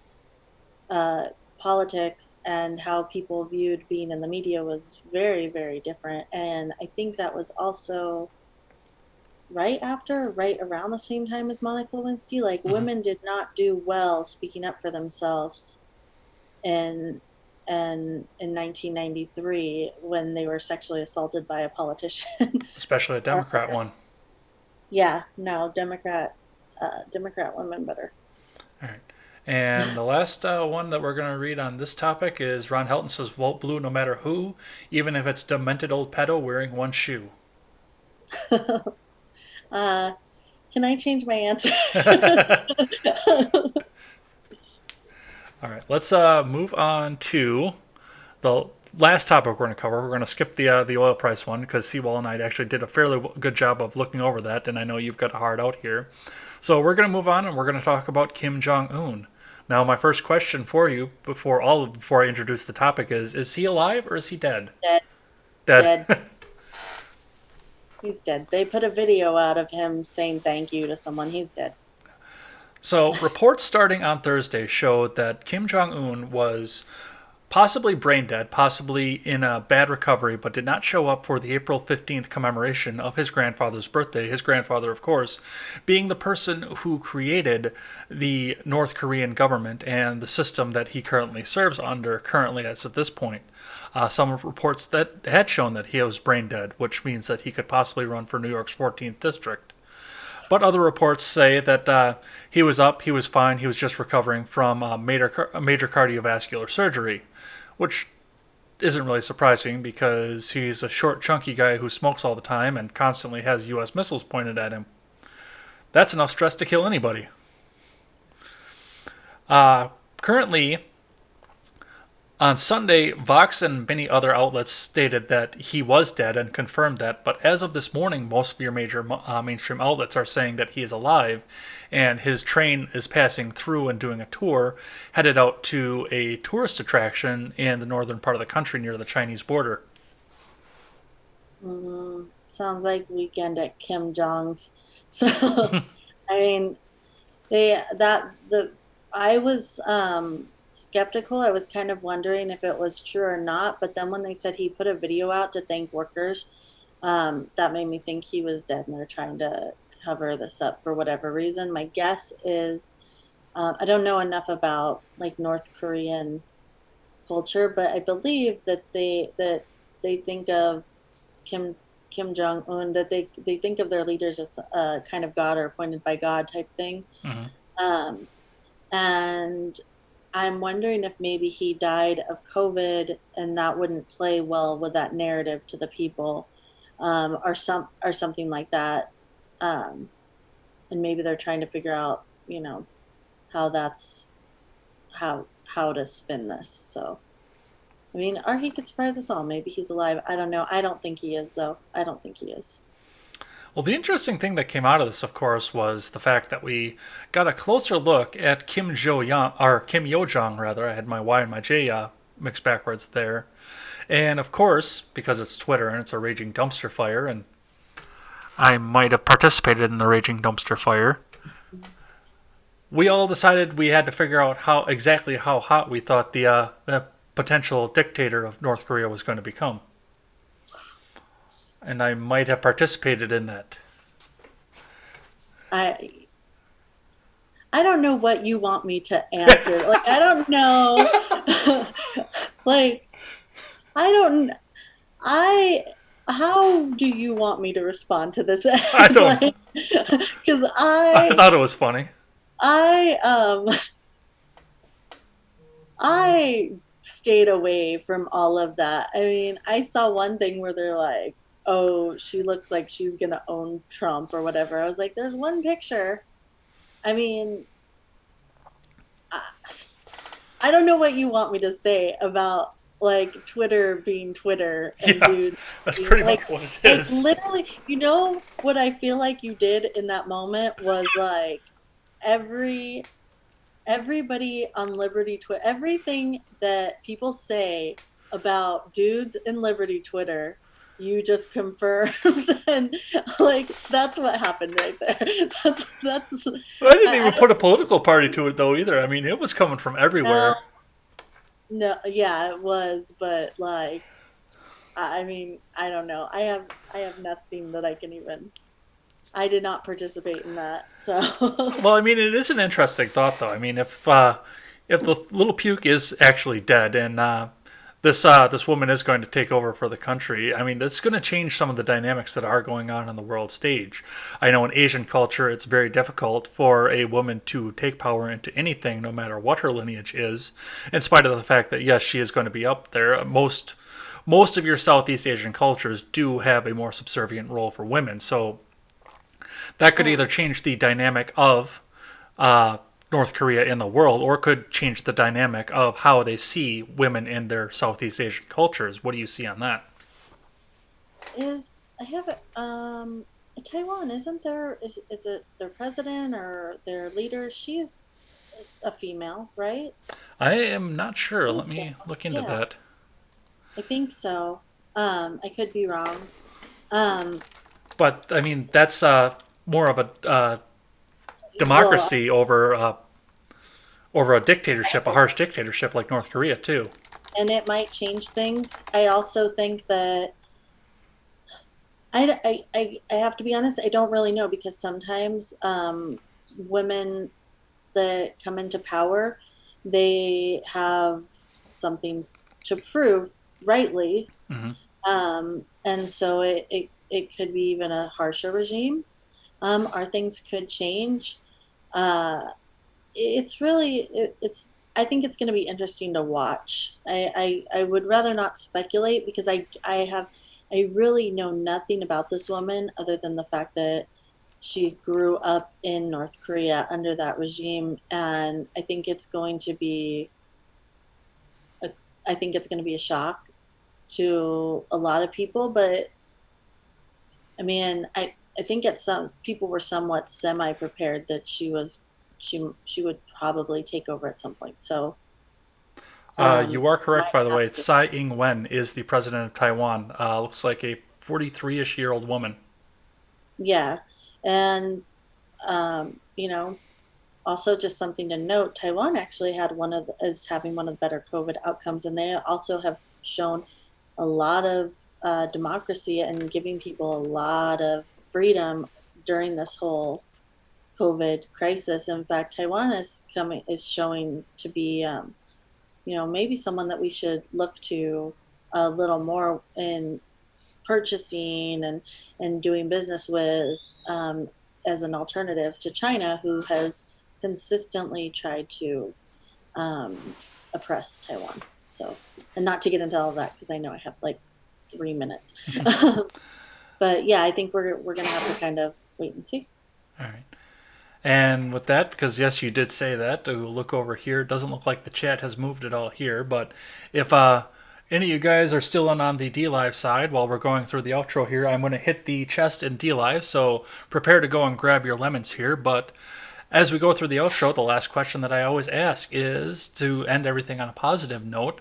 [SPEAKER 2] politics and how people viewed being in the media was very, very different, and I think that was also right around the same time as Monica Lewinsky. Like, women did not do well speaking up for themselves in 1993 when they were sexually assaulted by a politician.
[SPEAKER 1] Especially a Democrat one.
[SPEAKER 2] Yeah, no, Democrat women better.
[SPEAKER 1] All right. And the last one that we're going to read on this topic is Ron Helton says, vote blue no matter who, even if it's demented old pedo wearing one shoe.
[SPEAKER 2] Can I change my answer?
[SPEAKER 1] All right, let's move on to the last topic we're going to cover. We're going to skip the oil price one because Seawall and I actually did a fairly good job of looking over that, and I know you've got a hard out here. So we're going to move on, and we're going to talk about Kim Jong-un. Now, my first question for you before I introduce the topic is he alive or is he dead?
[SPEAKER 2] Dead.
[SPEAKER 1] Dead.
[SPEAKER 2] He's dead. They put a video out of him saying thank you to someone. He's dead.
[SPEAKER 1] So reports starting on Thursday showed that Kim Jong-un was possibly brain dead, possibly in a bad recovery, but did not show up for the April 15th commemoration of his grandfather's birthday. His grandfather, of course, being the person who created the North Korean government and the system that he currently serves under, currently as of this point. Some reports that had shown that he was brain dead, which means that he could possibly run for New York's 14th district. But other reports say that he was up, he was fine, he was just recovering from major cardiovascular surgery, which isn't really surprising because he's a short, chunky guy who smokes all the time and constantly has U.S. missiles pointed at him. That's enough stress to kill anybody. Currently, on Sunday, Vox and many other outlets stated that he was dead and confirmed that, but as of this morning, most of your major mainstream outlets are saying that he is alive, and his train is passing through and doing a tour, headed out to a tourist attraction in the northern part of the country near the Chinese border.
[SPEAKER 2] Sounds like weekend at Kim Jong's. So, I mean, I was skeptical. I was kind of wondering if it was true or not, but then when they said he put a video out to thank workers, that made me think he was dead and they're trying to cover this up for whatever reason. My guess is, I don't know enough about like North Korean culture, but I believe that they think of Kim Jong Un, that they think of their leaders as kind of God or appointed by God type thing.
[SPEAKER 1] Mm-hmm.
[SPEAKER 2] And I'm wondering if maybe he died of COVID and that wouldn't play well with that narrative to the people, or something like that. And maybe they're trying to figure out, how to spin this. So, I mean, or he could surprise us all. Maybe he's alive. I don't know. I don't think he is, though. I don't think he is.
[SPEAKER 1] Well, the interesting thing that came out of this, of course, was the fact that we got a closer look at Kim Yo Jong, rather. I had my Y and my J mixed backwards there. And of course, because it's Twitter and it's a raging dumpster fire, and I might have participated in the raging dumpster fire, we all decided we had to figure out how hot we thought the potential dictator of North Korea was going to become. And I might have participated in that.
[SPEAKER 2] I don't know what you want me to answer. Like, I don't know. Like, how do you want me to respond to this?
[SPEAKER 1] I don't.
[SPEAKER 2] Like, because
[SPEAKER 1] I thought it was funny.
[SPEAKER 2] I stayed away from all of that. I mean, I saw one thing where they're like, oh, she looks like she's going to own Trump or whatever. I was like, there's one picture. I mean, I don't know what you want me to say about, like, Twitter being Twitter. And
[SPEAKER 1] Yeah,
[SPEAKER 2] dude,
[SPEAKER 1] that's pretty much what it is.
[SPEAKER 2] Like, literally, what I feel like you did in that moment was, like, everybody on Liberty Twitter, everything that people say about dudes in Liberty Twitter, you just confirmed, and like that's what happened right there. That's.
[SPEAKER 1] I didn't even put a political party to it though either. I mean, it was coming from everywhere.
[SPEAKER 2] No, yeah, it was, but like, I mean, I don't know. I have nothing that I can even. I did not participate in that, so.
[SPEAKER 1] Well, I mean, it is an interesting thought though. I mean, if the little puke is actually dead and this woman is going to take over for the country, I mean, that's going to change some of the dynamics that are going on the world stage. I know in Asian culture, it's very difficult for a woman to take power into anything, no matter what her lineage is, in spite of the fact that, yes, she is going to be up there. Most of your Southeast Asian cultures do have a more subservient role for women, so that could either change the dynamic of North Korea in the world, or could change the dynamic of how they see women in their Southeast Asian cultures. What do you see on that?
[SPEAKER 2] Taiwan, isn't there, is it their president or their leader? She's a female, right?
[SPEAKER 1] I am not sure. Let me look into that.
[SPEAKER 2] I think so. I could be wrong.
[SPEAKER 1] But I mean, that's more of a democracy over a dictatorship, a harsh dictatorship like North Korea too.
[SPEAKER 2] and it might change things. I also think that I have to be honest, I don't really know, because sometimes women that come into power, they have something to prove, rightly.
[SPEAKER 1] Hmm.
[SPEAKER 2] And so it could be even a harsher regime, or things could change. Uh, it's really, it's, I think it's going to be interesting to watch. I would rather not speculate, because I really know nothing about this woman other than the fact that she grew up in North Korea under that regime. And a, I think it's going to be a shock to a lot of people. But I mean, I think some people were somewhat semi prepared that she would probably take over at some point. So
[SPEAKER 1] You are correct,
[SPEAKER 2] might
[SPEAKER 1] by the way.
[SPEAKER 2] have
[SPEAKER 1] It's
[SPEAKER 2] to.
[SPEAKER 1] Tsai Ing-wen is the president of Taiwan. Looks like a 43-ish year old woman.
[SPEAKER 2] Yeah. And you know, also just something to note, Taiwan actually is having one of the better COVID outcomes, and they also have shown a lot of democracy and giving people a lot of freedom during this whole COVID crisis. In fact, Taiwan is showing to be, maybe someone that we should look to a little more in purchasing and doing business with, as an alternative to China, who has consistently tried to oppress Taiwan. So, and not to get into all of that, because I know I have like 3 minutes. But yeah, I think we're gonna have to kind of wait and see.
[SPEAKER 1] All right. And with that, because yes, you did say that, to look over here, it doesn't look like the chat has moved at all here. But if any of you guys are still on the D Live side while we're going through the outro here, I'm going to hit the chest in D Live. So prepare to go and grab your lemons here. But as we go through the outro, the last question that I always ask is to end everything on a positive note.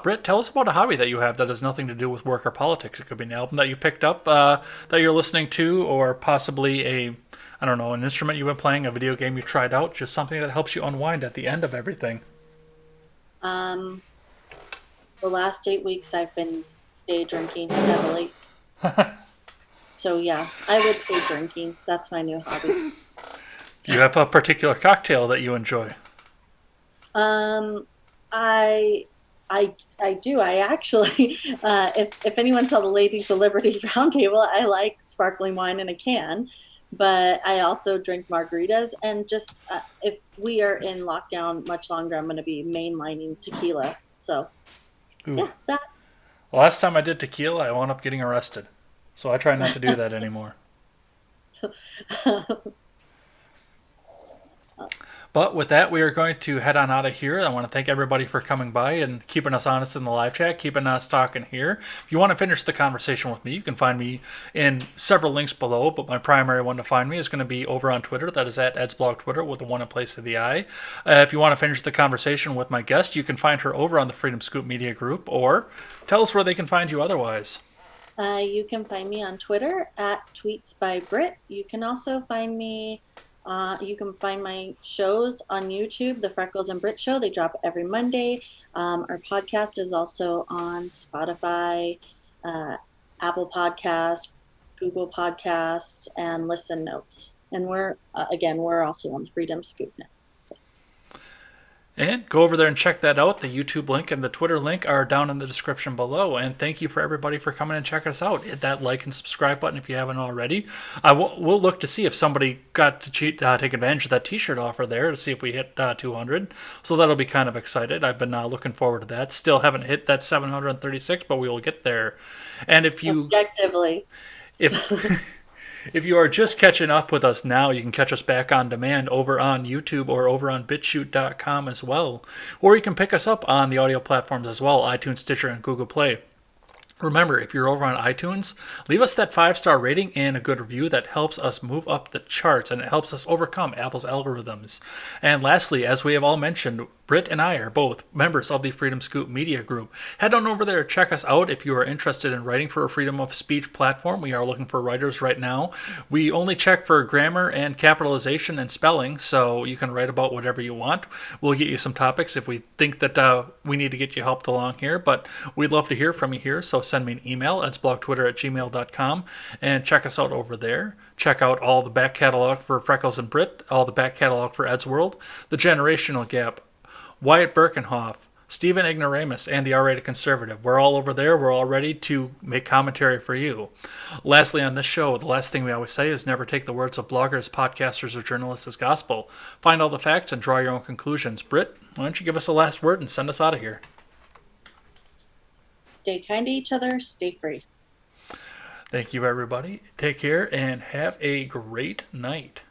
[SPEAKER 1] Britt, tell us about a hobby that you have that has nothing to do with work or politics. It could be an album that you picked up that you're listening to, or possibly I don't know, an instrument you've been playing, a video game you tried out, just something that helps you unwind at the end of everything.
[SPEAKER 2] Um, the last 8 weeks, I've been day drinking heavily. So yeah, I would say drinking. That's my new hobby.
[SPEAKER 1] Do you have a particular cocktail that you enjoy?
[SPEAKER 2] Um, I, I do. I actually, if anyone saw the Ladies of Liberty Roundtable, I like sparkling wine in a can, but I also drink margaritas. And just if we are in lockdown much longer, I'm going to be mainlining tequila. So
[SPEAKER 1] Ooh.
[SPEAKER 2] yeah, that.
[SPEAKER 1] Last time I did tequila, I wound up getting arrested. So I try not to do that anymore. But with that, we are going to head on out of here. I want to thank everybody for coming by and keeping us honest in the live chat, keeping us talking here. If you want to finish the conversation with me, you can find me in several links below, but my primary one to find me is going to be over on Twitter. That is at EdsBlog Twitter with the one in place of the I. If you want to finish the conversation with my guest, you can find her over on the Freedom Scoop Media Group, or tell us where they can find you otherwise.
[SPEAKER 2] You can find me on Twitter at Tweets by Britt. You can also find me. You can find my shows on YouTube, The Freckles and Britt Show. They drop every Monday. Our podcast is also on Spotify, Apple Podcasts, Google Podcasts, and Listen Notes. And we're also on the Freedom Scoop now.
[SPEAKER 1] And go over there and check that out. The YouTube link and the Twitter link are down in the description below. And thank you for everybody for coming and checking us out. Hit that like and subscribe button if you haven't already. We'll look to see if somebody got to take advantage of that t-shirt offer there to see if we hit 200. So that'll be kind of excited. I've been looking forward to that. Still haven't hit that 736, but we will get there. And if you...
[SPEAKER 2] Objectively.
[SPEAKER 1] If you are just catching up with us now, you can catch us back on demand over on YouTube or over on BitChute.com as well. Or you can pick us up on the audio platforms as well, iTunes, Stitcher, and Google Play. Remember, if you're over on iTunes, leave us that 5-star rating and a good review. That helps us move up the charts, and it helps us overcome Apple's algorithms. And lastly, as we have all mentioned, Britt and I are both members of the Freedom Scoop Media Group. Head on over there, check us out if you are interested in writing for a freedom of speech platform. We are looking for writers right now. We only check for grammar and capitalization and spelling, so you can write about whatever you want. We'll get you some topics if we think that we need to get you helped along here, but we'd love to hear from you here, so send me an email at blogtwitter@gmail.com and check us out over there. Check out all the back catalog for Freckles and Britt, all the back catalog for Ed's World, The Generational Gap, Wyatt Birkenhoff, Stephen Ignoramus, and the R-Rated Conservative. We're all over there. We're all ready to make commentary for you. Lastly, on this show, the last thing we always say is never take the words of bloggers, podcasters, or journalists as gospel. Find all the facts and draw your own conclusions. Britt, why don't you give us a last word and send us out of here?
[SPEAKER 2] Stay kind to each other. Stay free.
[SPEAKER 1] Thank you, everybody. Take care and have a great night.